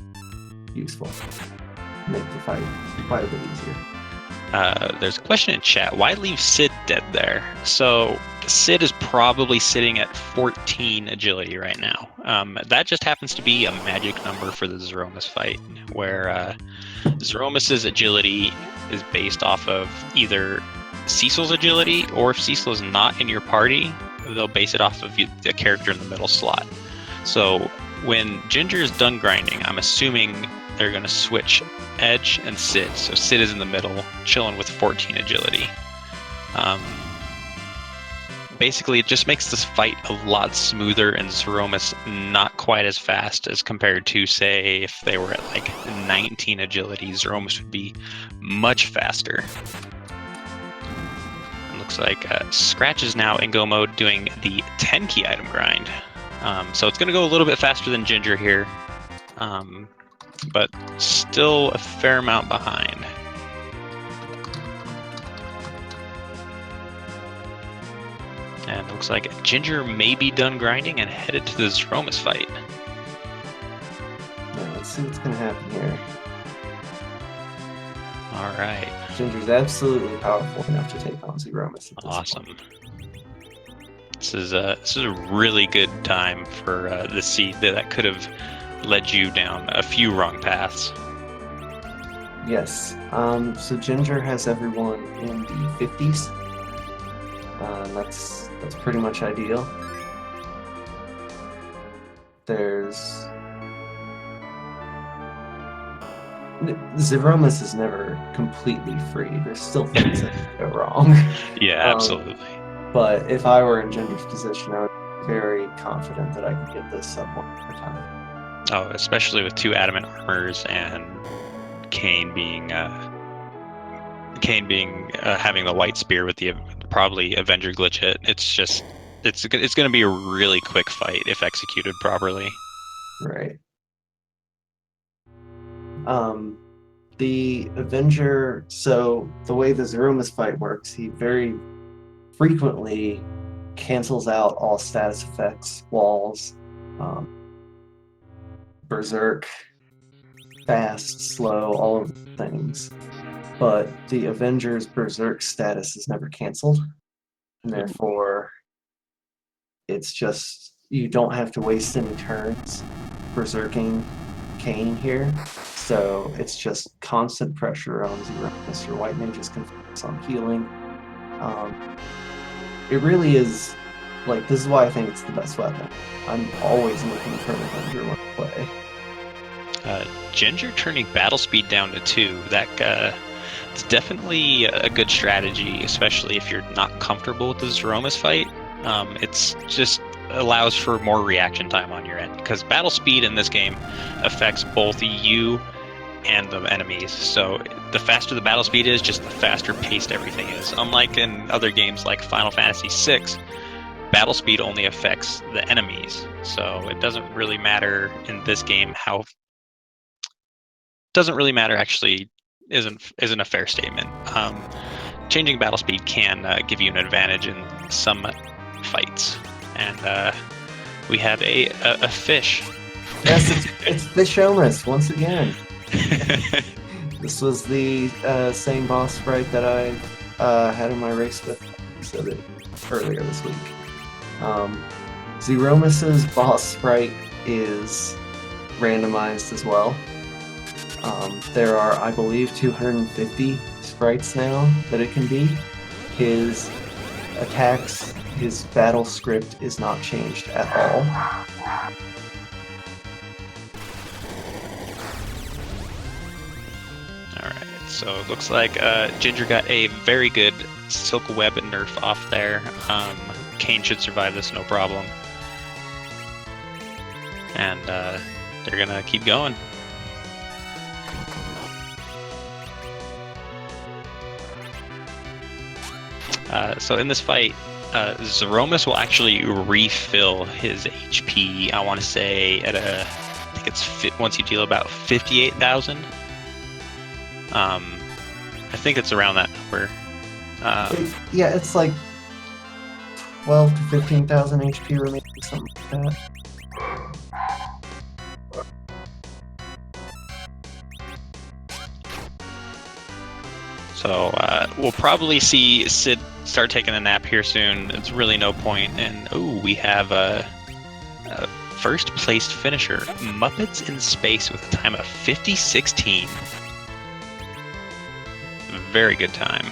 useful. Make the fight quite a bit easier. There's a question in chat. Why leave Sid dead there? So Sid is probably sitting at 14 agility right now. That just happens to be a magic number for the Zeromus fight, where Zeromus's agility is based off of either Cecil's agility, or if Cecil is not in your party, they'll base it off of the character in the middle slot. So when Ginger is done grinding, I'm assuming they're going to switch Edge and Sid. So Sid is in the middle, chilling with 14 agility. Basically, it just makes this fight a lot smoother, and Zeromus not quite as fast as compared to, say, if they were at like 19 agility, Zeromus would be much faster. It looks like Scratch is now in go mode doing the 10 key item grind. So it's going to go a little bit faster than Ginger here, but still a fair amount behind. And it looks like Ginger may be done grinding and headed to the Zeromus fight. Yeah, let's see what's going to happen here. All right. Ginger's absolutely powerful enough to take on Zeromus. Awesome. This is a really good time for the seed that could have led you down a few wrong paths. Yes. So Ginger has everyone in the 50s. That's pretty much ideal. Zeromus is never completely free. There's still things that can go wrong. Yeah, absolutely. But if I were in Ginger's position, I would be very confident that I could get this up one more time. Oh, especially with two adamant armors and Kane being having the white spear with the probably Avenger glitch hit. It's going to be a really quick fight if executed properly. Right. The Avenger, so the way the Zeromus fight works, he very frequently cancels out all status effects, walls, berserk, fast, slow, all of the things. But the Avenger's berserk status is never canceled, and therefore it's just, you don't have to waste any turns berserking Kane here. So it's just constant pressure on Zemus. Your white mages can focus on healing. It really is, like, this is why I think it's the best weapon. I'm always looking for an Avenger when I play. Ginger turning battle speed down to 2, it's definitely a good strategy, especially if you're not comfortable with the Zeromus fight. It's just allows for more reaction time on your end, because battle speed in this game affects both you and the enemies. So the faster the battle speed is, just the faster paced everything is. Unlike in other games like Final Fantasy VI, battle speed only affects the enemies. So it doesn't really matter in this game how... Doesn't really matter actually isn't a fair statement. Changing battle speed can give you an advantage in some fights. And we have a fish. Yes, it's Fishomus once again. This was the same boss sprite that I had in my race with earlier this week. Zeromus's boss sprite is randomized as well. There are, I believe, 250 sprites now that it can be. His attacks, his battle script is not changed at all. Alright, so it looks like Ginger got a very good Silk Web nerf off there. Kane should survive this no problem. And they're gonna keep going. So in this fight, Zeromus will actually refill his HP, I want to say, at I think it's once you deal about 58,000. I think it's around that number. Yeah, it's like 12 to 15,000 HP remaining, something like that. So we'll probably see Sid start taking a nap here soon. It's really no point. And we have a first placed finisher, Muppets in Space, with a time of 50:16. Very good time.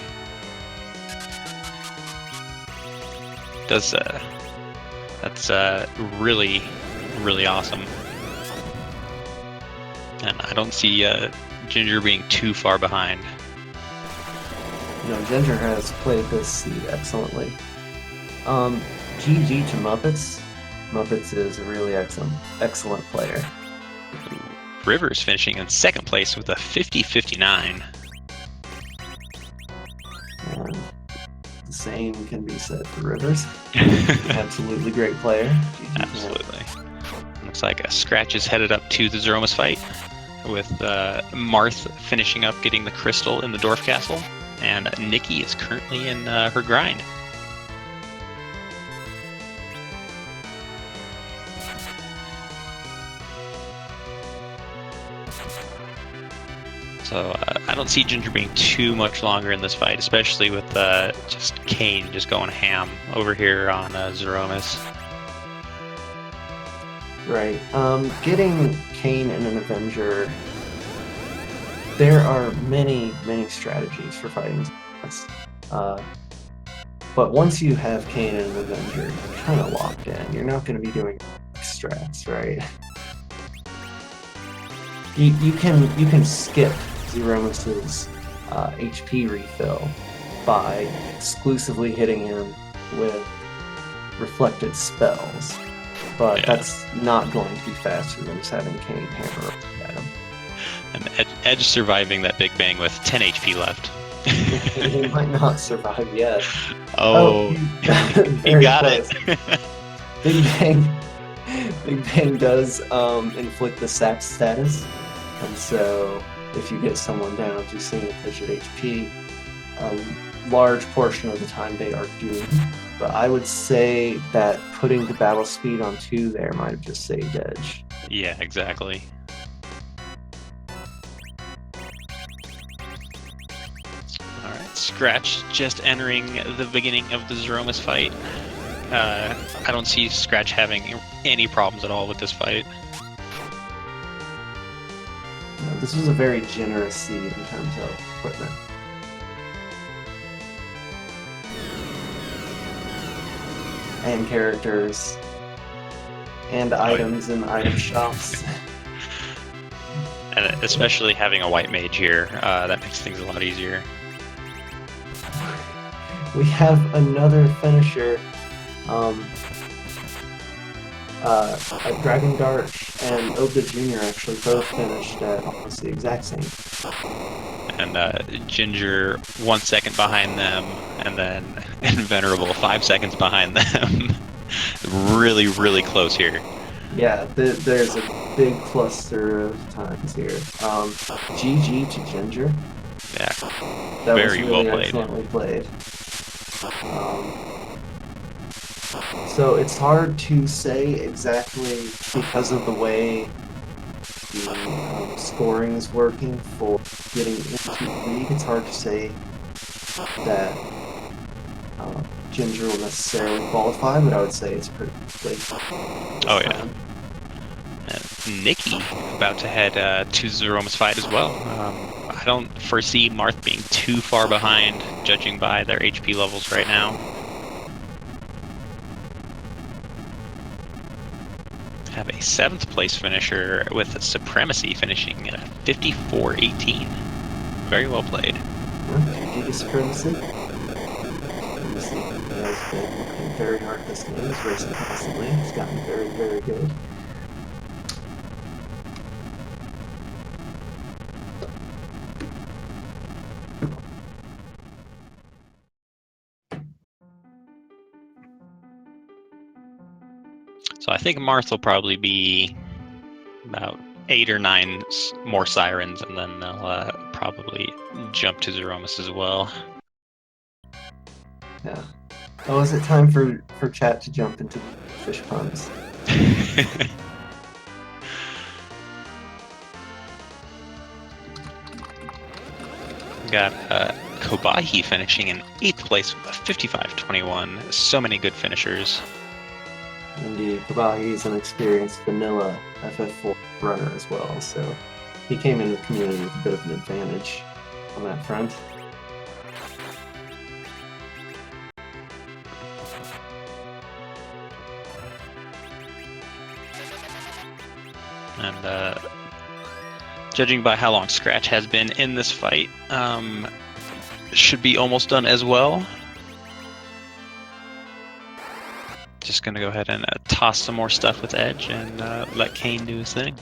That's really, really awesome. And I don't see Ginger being too far behind. You know, Ginger has played this seed excellently. GG to Muppets. Muppets is a really excellent player. Rivers finishing in second place with a 50:59. And the same can be said for Rivers. Absolutely great player. GG. Absolutely. Looks like a Scratch is headed up to the Zeromus fight, with Marth finishing up getting the crystal in the Dwarf Castle, and Nikki is currently in her grind. So I don't see Ginger being too much longer in this fight, especially with just Kane just going ham over here on Zeromus. Right. Getting Kane and an Avenger, there are many strategies for fighting this. But once you have Kane and an Avenger, you're kind of locked in. You're not going to be doing strats, right? You can skip Zeromus's HP refill by exclusively hitting him with reflected spells, but that's not going to be faster than just having Kane hammer at him. And Edge surviving that Big Bang with 10 HP left. He might not survive yet. Oh, he got close. it. Big Bang does inflict the sap status, and so if you get someone down to single digit HP, a large portion of the time they are doomed. But I would say that putting the battle speed on 2 there might have just saved Edge. Yeah, exactly. Alright, Scratch just entering the beginning of the Zeromus fight. I don't see Scratch having any problems at all with this fight. This was a very generous seed in terms of equipment. And characters. And items in item shops. And especially having a white mage here, that makes things a lot easier. We have another finisher. Dragon Dart and Obda Jr. actually both finished at almost the exact same. And Ginger 1 second behind them, and then Invenerable 5 seconds behind them. Really, really close here. Yeah, there's a big cluster of times here. GG to Ginger. Yeah, that very was really well played. Excellently played. So it's hard to say exactly because of the way the scoring is working for getting into the league. It's hard to say that Ginger will necessarily qualify, but I would say it's pretty likely. Oh yeah. And Nicky about to head to Zeroma's fight as well. I don't foresee Marth being too far behind, judging by their HP levels right now. Have a 7th place finisher with Supremacy finishing at 54-18. Very well played. GG Supremacy. Supremacy has been working very hard this game. He's racing constantly. He's gotten very, very good. So I think Marth will probably be about 8 or 9 more sirens, and then they'll probably jump to Zeromus as well. Yeah. Oh, is it time for chat to jump into fish puns? We got Kobahi finishing in 8th place with a 55-21. So many good finishers. Indeed, Kobahi is an experienced vanilla FF4 runner as well, so he came into the community with a bit of an advantage on that front. And judging by how long Scratch has been in this fight, should be almost done as well. Just gonna go ahead and toss some more stuff with Edge and let Kane do his thing.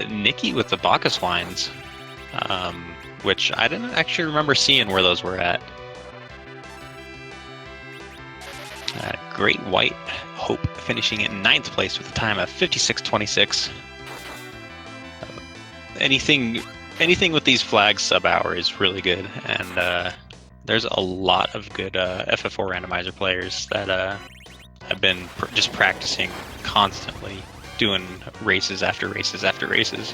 Nicky with the Bacchus wines, which I didn't actually remember seeing where those were at. Great White Hope finishing in 9th place with a time of 56-26. Anything with these flags sub-hour is really good, and there's a lot of good FF4 randomizer players that have been just practicing constantly, doing races after races after races.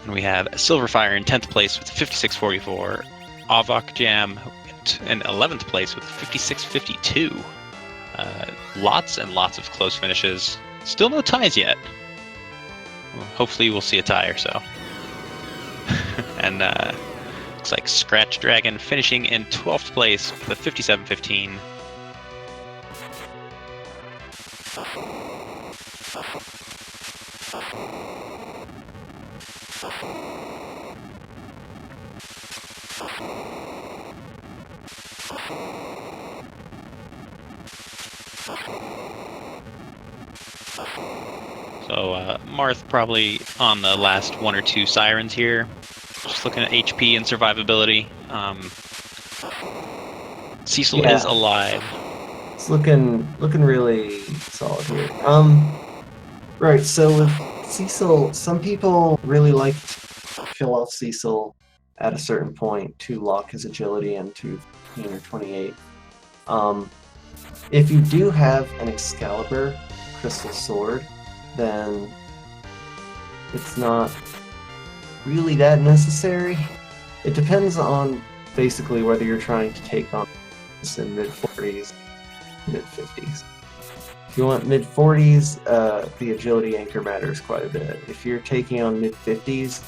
And we have Silverfire in 10th place with 56-44, Avok Jam in 11th place with 56-52. Lots and lots of close finishes. Still no ties yet. Well, hopefully we'll see a tie or so. And looks like Scratchdragon finishing in 12th place with a 57-15. So Marth probably on the last 1 or 2 sirens here. Just looking at HP and survivability. Cecil is alive. It's looking really solid here. Right, so with Cecil, some people really like to kill off Cecil at a certain point to lock his agility into 15 or 28. If you do have an Excalibur Crystal Sword, then it's not really that necessary. It depends on basically whether you're trying to take on this in mid-40s, mid-50s. If you want mid-40s, the agility anchor matters quite a bit. If you're taking on mid-50s,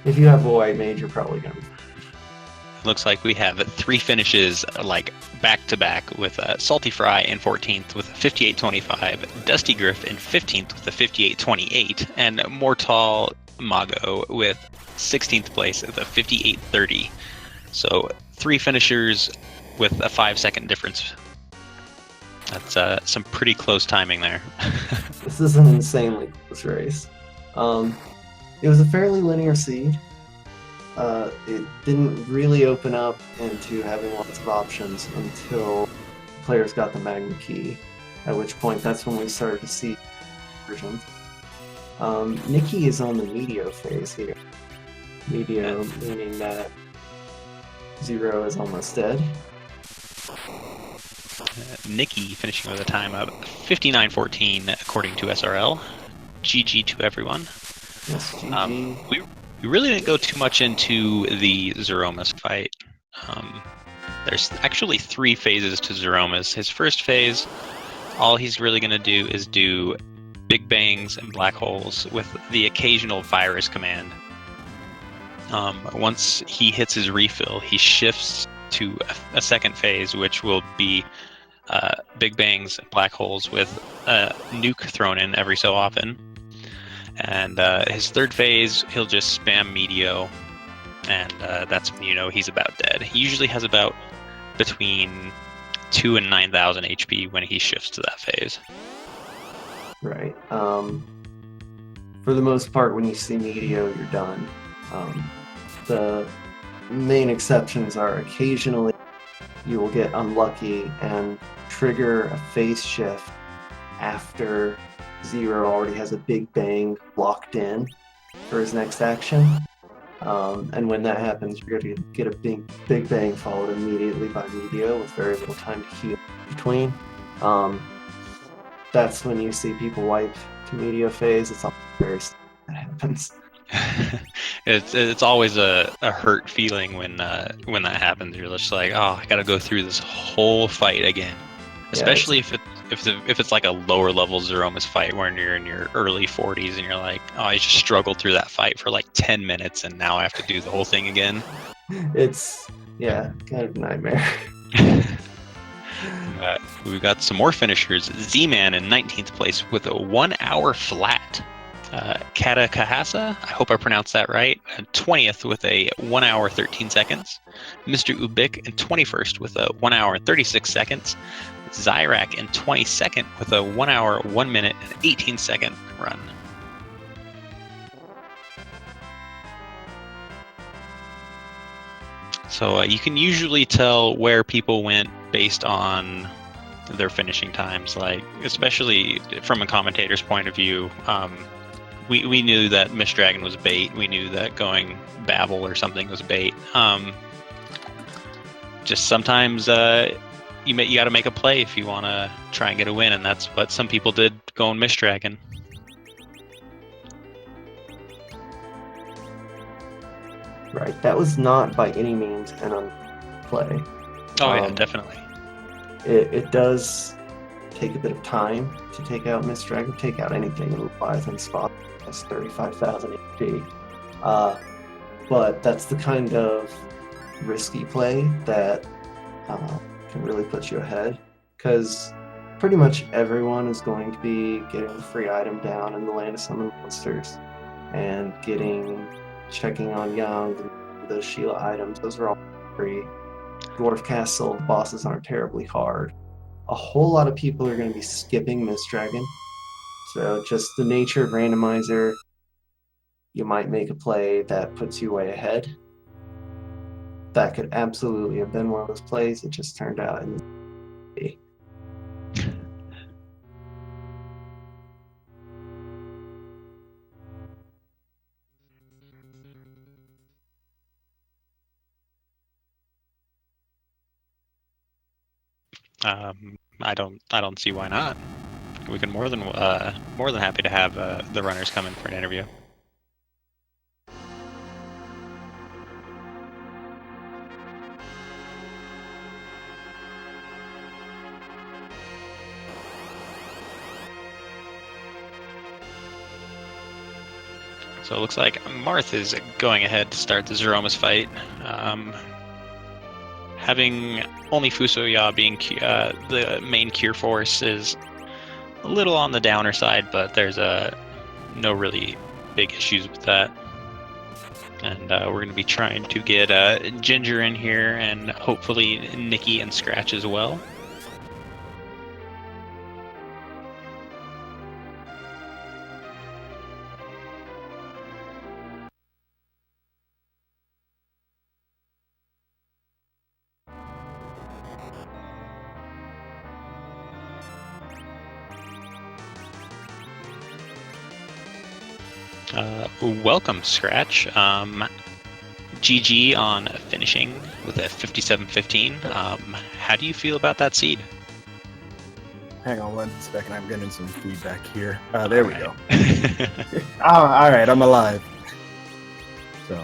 if you have a white mage, you're probably going to be... Looks like we have 3 finishes like back to back with Salty Fry in 14th with a 58.25, Dusty Griff in 15th with a 58.28, and Mortal Mago with 16th place with a 58.30. So 3 finishers with a 5-second difference. That's some pretty close timing there. This is an insanely close race. It was a fairly linear seed. It didn't really open up into having lots of options until players got the Magma Key, at which point that's when we started to see versions. Nicky is on the Meteo phase here. Meteo meaning that Zero is almost dead. Nicky finishing with a time of 59.14 according to SRL. GG to everyone. Yes, GG. We really didn't go too much into the Zeromus fight. There's actually 3 phases to Zeromus. His first phase, all he's really going to do is do big bangs and black holes with the occasional virus command. Once he hits his refill, he shifts to a second phase, which will be big bangs and black holes with a nuke thrown in every so often. And his third phase, he'll just spam Meteo, and that's when you know he's about dead. He usually has about between 2 and 9,000 HP when he shifts to that phase. Right. For the most part, when you see Meteo, you're done. The main exceptions are occasionally you will get unlucky and trigger a phase shift after Zero already has a big bang locked in for his next action. And when that happens, you're going to get a big bang followed immediately by Meteo with very little time to heal in between. That's when you see people wipe to Meteo phase. It's all very sad that happens. It's always a hurt feeling when that happens. You're just like, oh, I got to go through this whole fight again. Especially if it's like a lower level Zeromus fight where you're in your early 40s and you're like, oh, I just struggled through that fight for like 10 minutes and now I have to do the whole thing again. It's kind of a nightmare. We've got some more finishers. Z-Man in 19th place with a 1 hour flat. Kata Kahasa, I hope I pronounced that right, 20th with a 1 hour 13 seconds. Mr. Ubik in 21st with a 1 hour 36 seconds. Zyrak in 22nd with a 1 hour 1 minute and 18 second run. So you can usually tell where people went based on their finishing times, like especially from a commentator's point of view. We knew that MarthSK was bait. We knew that going Babel or something was bait. Just sometimes you got to make a play if you want to try and get a win, and that's what some people did going MarthSK. Right. That was not by any means an play. Oh yeah, definitely. It does take a bit of time to take out MarthSK, take out anything in the Leviathan spot. That's 35,000 HP. But that's the kind of risky play that can really put you ahead, because pretty much everyone is going to be getting the free item down in the Land of Summon Monsters and checking on Young and the Sheila items. Those are all free. Dwarf Castle bosses aren't terribly hard. A whole lot of people are going to be skipping MarthSK. So just the nature of Randomizer, you might make a play that puts you way ahead. That could absolutely have been one of those plays. It just turned out in the I don't see why not. We can more than happy to have the runners come in for an interview. So it looks like Marth is going ahead to start the Zeromus fight. Having only Fusoya being the main cure force is a little on the downer side, but there's no really big issues with that. And we're going to be trying to get Ginger in here and hopefully Nicky and Scratch as well. Welcome, Scratch. GG on finishing with a 57-15. How do you feel about that seed? Hang on 1 second, I'm getting some feedback here. There we go. All right, I'm alive. So,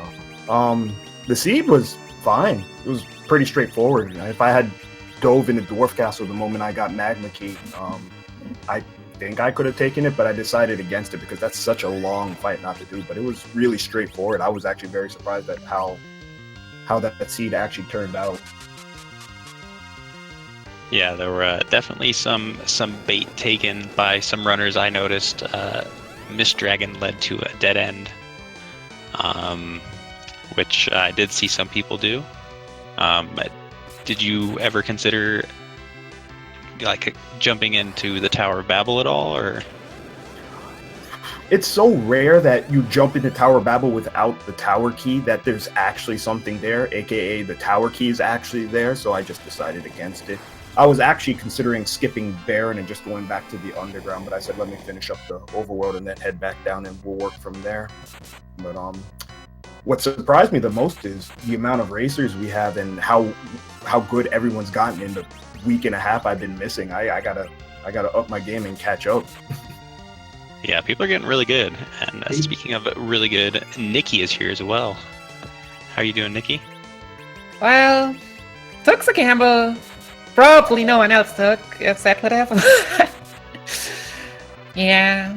the seed was fine. It was pretty straightforward. If I had dove into Dwarf Castle the moment I got Magma Key, I think I could have taken it, but I decided against it because that's such a long fight not to do. But it was really straightforward. I was actually very surprised at how that seed actually turned out. Yeah, there were definitely some bait taken by some runners. I noticed Miss Dragon led to a dead end, which I did see some people do. Did you ever consider like jumping into the Tower of Babel at all, or? It's so rare that you jump into Tower of Babel without the tower key that there's actually something there, aka the tower key is actually there, so I just decided against it. I was actually considering skipping Baron and just going back to the underground, but I said let me finish up the overworld and then head back down and we'll work from there. But what surprised me the most is the amount of racers we have and how good everyone's gotten in the week and a half I've been missing. I gotta up my game and catch up. Yeah, people are getting really good. And speaking of really good, Nicky is here as well. How are you doing, Nicky? Well, took's a gamble. Probably no one else took, if that would happen. Yeah.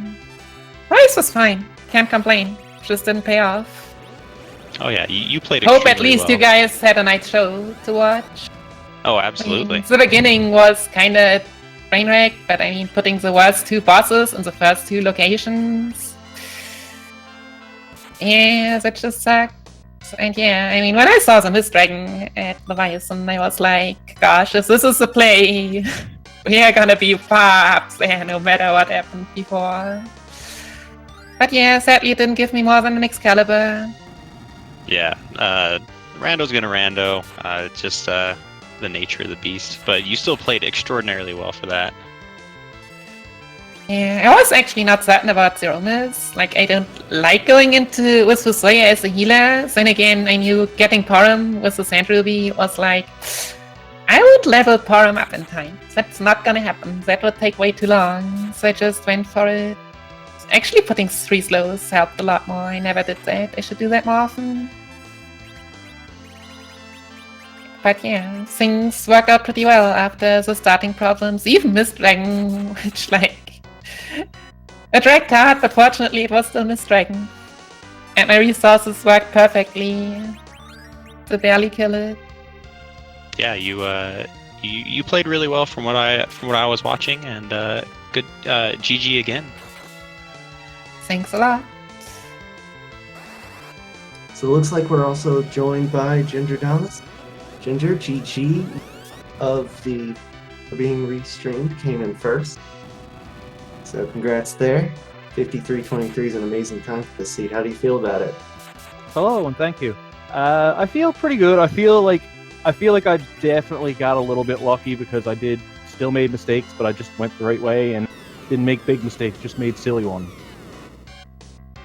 Race was fine. Can't complain. Just didn't pay off. Oh yeah, you played Hope at extremely least well. you guys had a nice show to watch. Oh, absolutely. The beginning was kind of train wreck, but I mean, putting the worst two bosses in the first two locations. Yeah, that just sucked. And yeah, I mean, when I saw the Zemus-Dragon at Leviathan, I was like, gosh, if this is the play, we are gonna be far up there no matter what happened before. But yeah, sadly it didn't give me more than an Excalibur. Yeah, Rando's gonna Rando. It's just the nature of the beast. But you still played extraordinarily well for that. Yeah, I was actually not certain about Zeromus. Like, I don't like going into with Fusoya as a healer. Then again, I knew getting Porum with the Sand Ruby was like, I would level Porum up in time. That's not gonna happen. That would take way too long. So I just went for it. Actually, putting 3 slows helped a lot more. I never did that. I should do that more often. But yeah, things worked out pretty well after the starting problems. Even Zemus-Dragon, which like... it dragged hard, but fortunately it was still Zemus-Dragon. And my resources worked perfectly to barely kill it. Yeah, you played really well from what I was watching, and good GG again. Thanks a lot. So it looks like we're also joined by Gingerdamus. Ginger, GG of the being restreamed, came in first. So congrats there. 53-23 is an amazing time for the seed. How do you feel about it? Hello and thank you. I feel pretty good. I feel like I definitely got a little bit lucky because I still made mistakes, but I just went the right way and didn't make big mistakes, just made silly ones.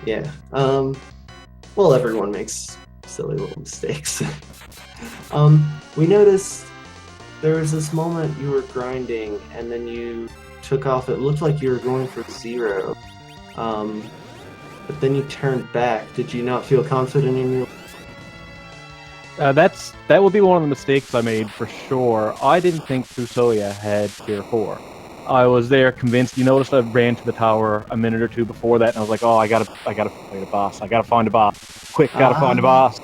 Yeah. Well, everyone makes silly little mistakes. We noticed there was this moment you were grinding, and then you took off. It looked like you were going for 0. But then you turned back. Did you not feel confident in your... That would be one of the mistakes I made for sure. I didn't think Fusoya had tier 4. I was there convinced. You noticed I ran to the tower a minute or two before that, and I was like, "Oh, I gotta fight a boss. I gotta find a boss. Quick, gotta find a boss."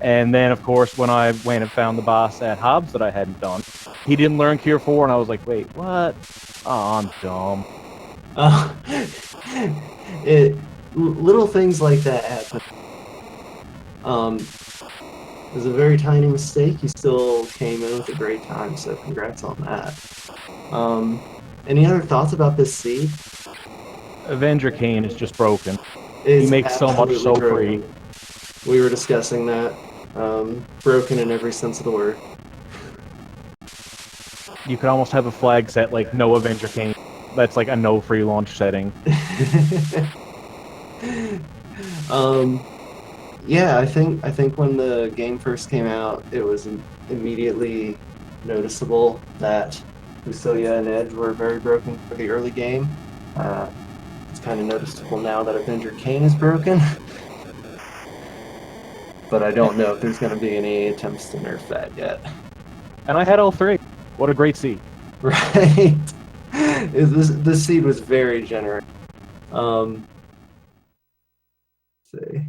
And then, of course, when I went and found the boss at Hobbs that I hadn't done, he didn't learn tier 4, and I was like, "Wait, what? Oh, I'm dumb." Little things like that happen. It was a very tiny mistake. You still came in with a great time, so congrats on that. Any other thoughts about this seed? Avenger Kane is just broken. It's He makes so much absolutely so broken. free. We were discussing that. Broken in every sense of the word. You could almost have a flag set like no Avenger Kane. That's like a no free launch setting. Yeah, I think when the game first came out, it was immediately noticeable that Fusoya and Edge were very broken for the early game. It's kind of noticeable now that Avenger Kane is broken. But I don't know if there's going to be any attempts to nerf that yet. And I had all 3. What a great seed. Right? This seed was very generous. Let's see.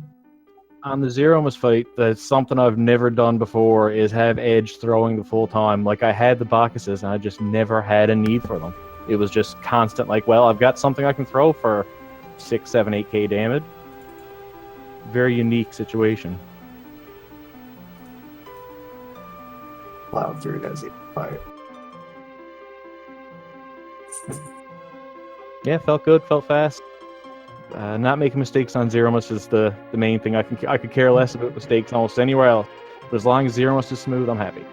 On the Zeromus fight, that's something I've never done before, is have Edge throwing the full time. Like, I had the Bacchuses, and I just never had a need for them. It was just constant, like, well, I've got something I can throw for 6, 7, 8k damage. Very unique situation. Cloud 3 does it. Fire. Yeah, felt good, felt fast. Not making mistakes on Zeromus is the main thing. I could care less about mistakes almost anywhere else. But as long as Zeromus is smooth, I'm happy.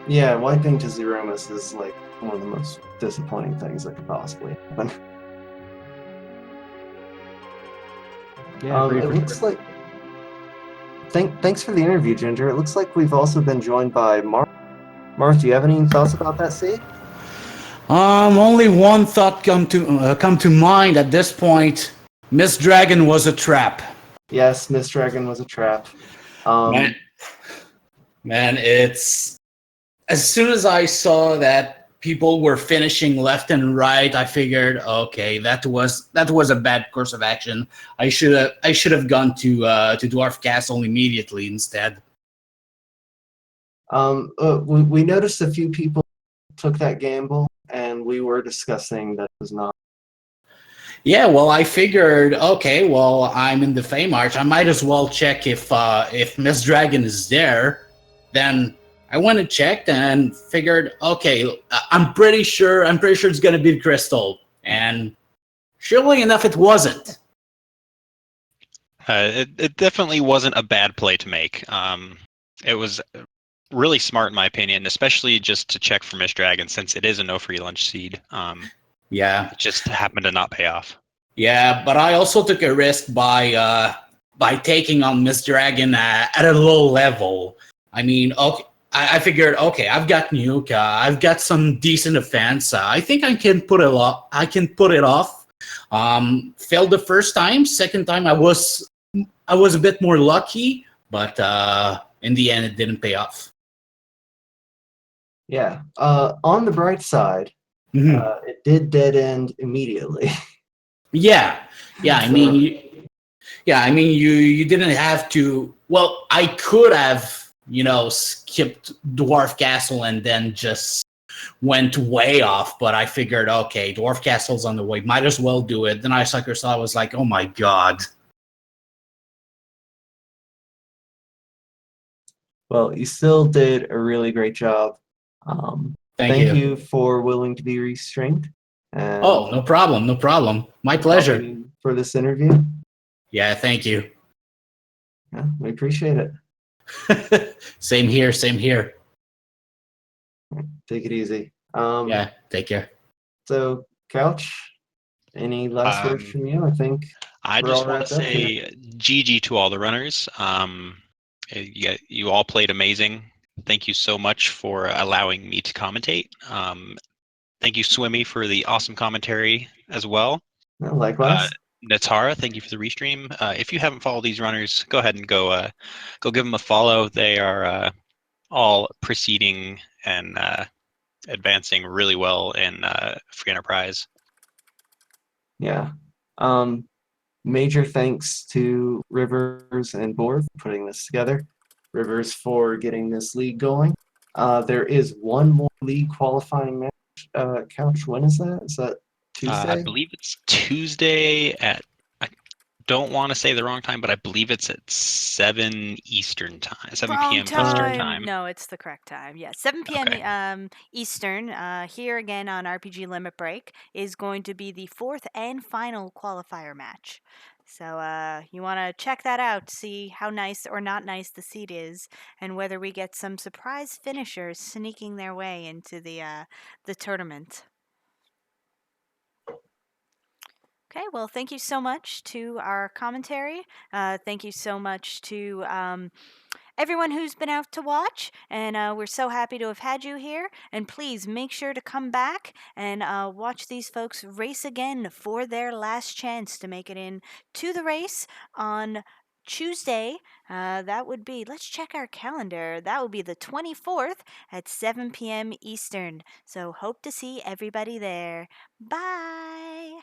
Yeah, wiping to Zeromus is like one of the most disappointing things that could possibly happen. Yeah, agree It for looks sure. like... Thanks for the interview, Ginger. It looks like we've also been joined by Marth. Marth, do you have any thoughts about that seed? Only one thought come to mind at this point. Miss Dragon was a trap. Yes, Miss Dragon was a trap. Man, it's as soon as I saw that people were finishing left and right, I figured, okay, that was a bad course of action. I should have gone to Dwarf Castle immediately instead. We noticed a few people took that gamble, and we were discussing that it was not. Yeah, well, I figured, okay, well, I'm in the Fey March. I might as well check if Miss Dragon is there. Then I went and checked and figured, okay, I'm pretty sure it's gonna be Crystal. And surely enough, it wasn't. It definitely wasn't a bad play to make. It was really smart in my opinion, especially just to check for Miss Dragon since it is a no free lunch seed. Yeah, It just happened to not pay off. yeah, but I also took a risk by taking on Miss Dragon at a low level. I mean, okay, I figured, okay, I've got Nuke, I've got some decent offense. I think I can put it off. Failed the first time. Second time, I was a bit more lucky, but in the end, it didn't pay off. Yeah. On the bright side, it did dead end immediately. Yeah. I mean, you didn't have to. Well, I could have, skipped Dwarf Castle and then just went way off. But I figured, okay, Dwarf Castle's on the way. Might as well do it. Then I saw. I was like, oh my god. Well, you still did a really great job. Thank you. you for willing to be restrained. And Oh, no problem. My pleasure. for this interview. Yeah, thank you. Yeah, we appreciate it. Same here. Take it easy. Yeah, take care. So, Couch, any last words from you? I think I we're just all want wrapped to up here. say GG to all the runners. You all played amazing. thank you so much for allowing me to commentate. Thank you, Swimmy, for the awesome commentary as well. Likewise. Natara, thank you for the restream. If you haven't followed these runners, go ahead and go give them a follow. They are all proceeding and advancing really well in Free Enterprise. Yeah. Major thanks to Rivers and Borg for putting this together. Rivers for getting this league going. There is one more league qualifying match. Couch, when is that? Is that I Tuesday? believe it's Tuesday at, I don't want to say the wrong time, but I believe it's at 7 Eastern time, 7 Wrong p.m. Eastern time. time. No, it's the correct time. Yeah, 7 p.m. Okay. Eastern. Here again on RPG Limit Break is going to be the fourth and final qualifier match. So you want to check that out to see how nice or not nice the seat is, and whether we get some surprise finishers sneaking their way into the tournament. Okay, well, thank you so much to our commentary. Thank you so much to everyone who's been out to watch, and we're so happy to have had you here. And please make sure to come back and watch these folks race again for their last chance to make it in to the race on Tuesday. That would be, let's check our calendar. That will be the 24th at 7 p.m. Eastern. So hope to see everybody there. Bye.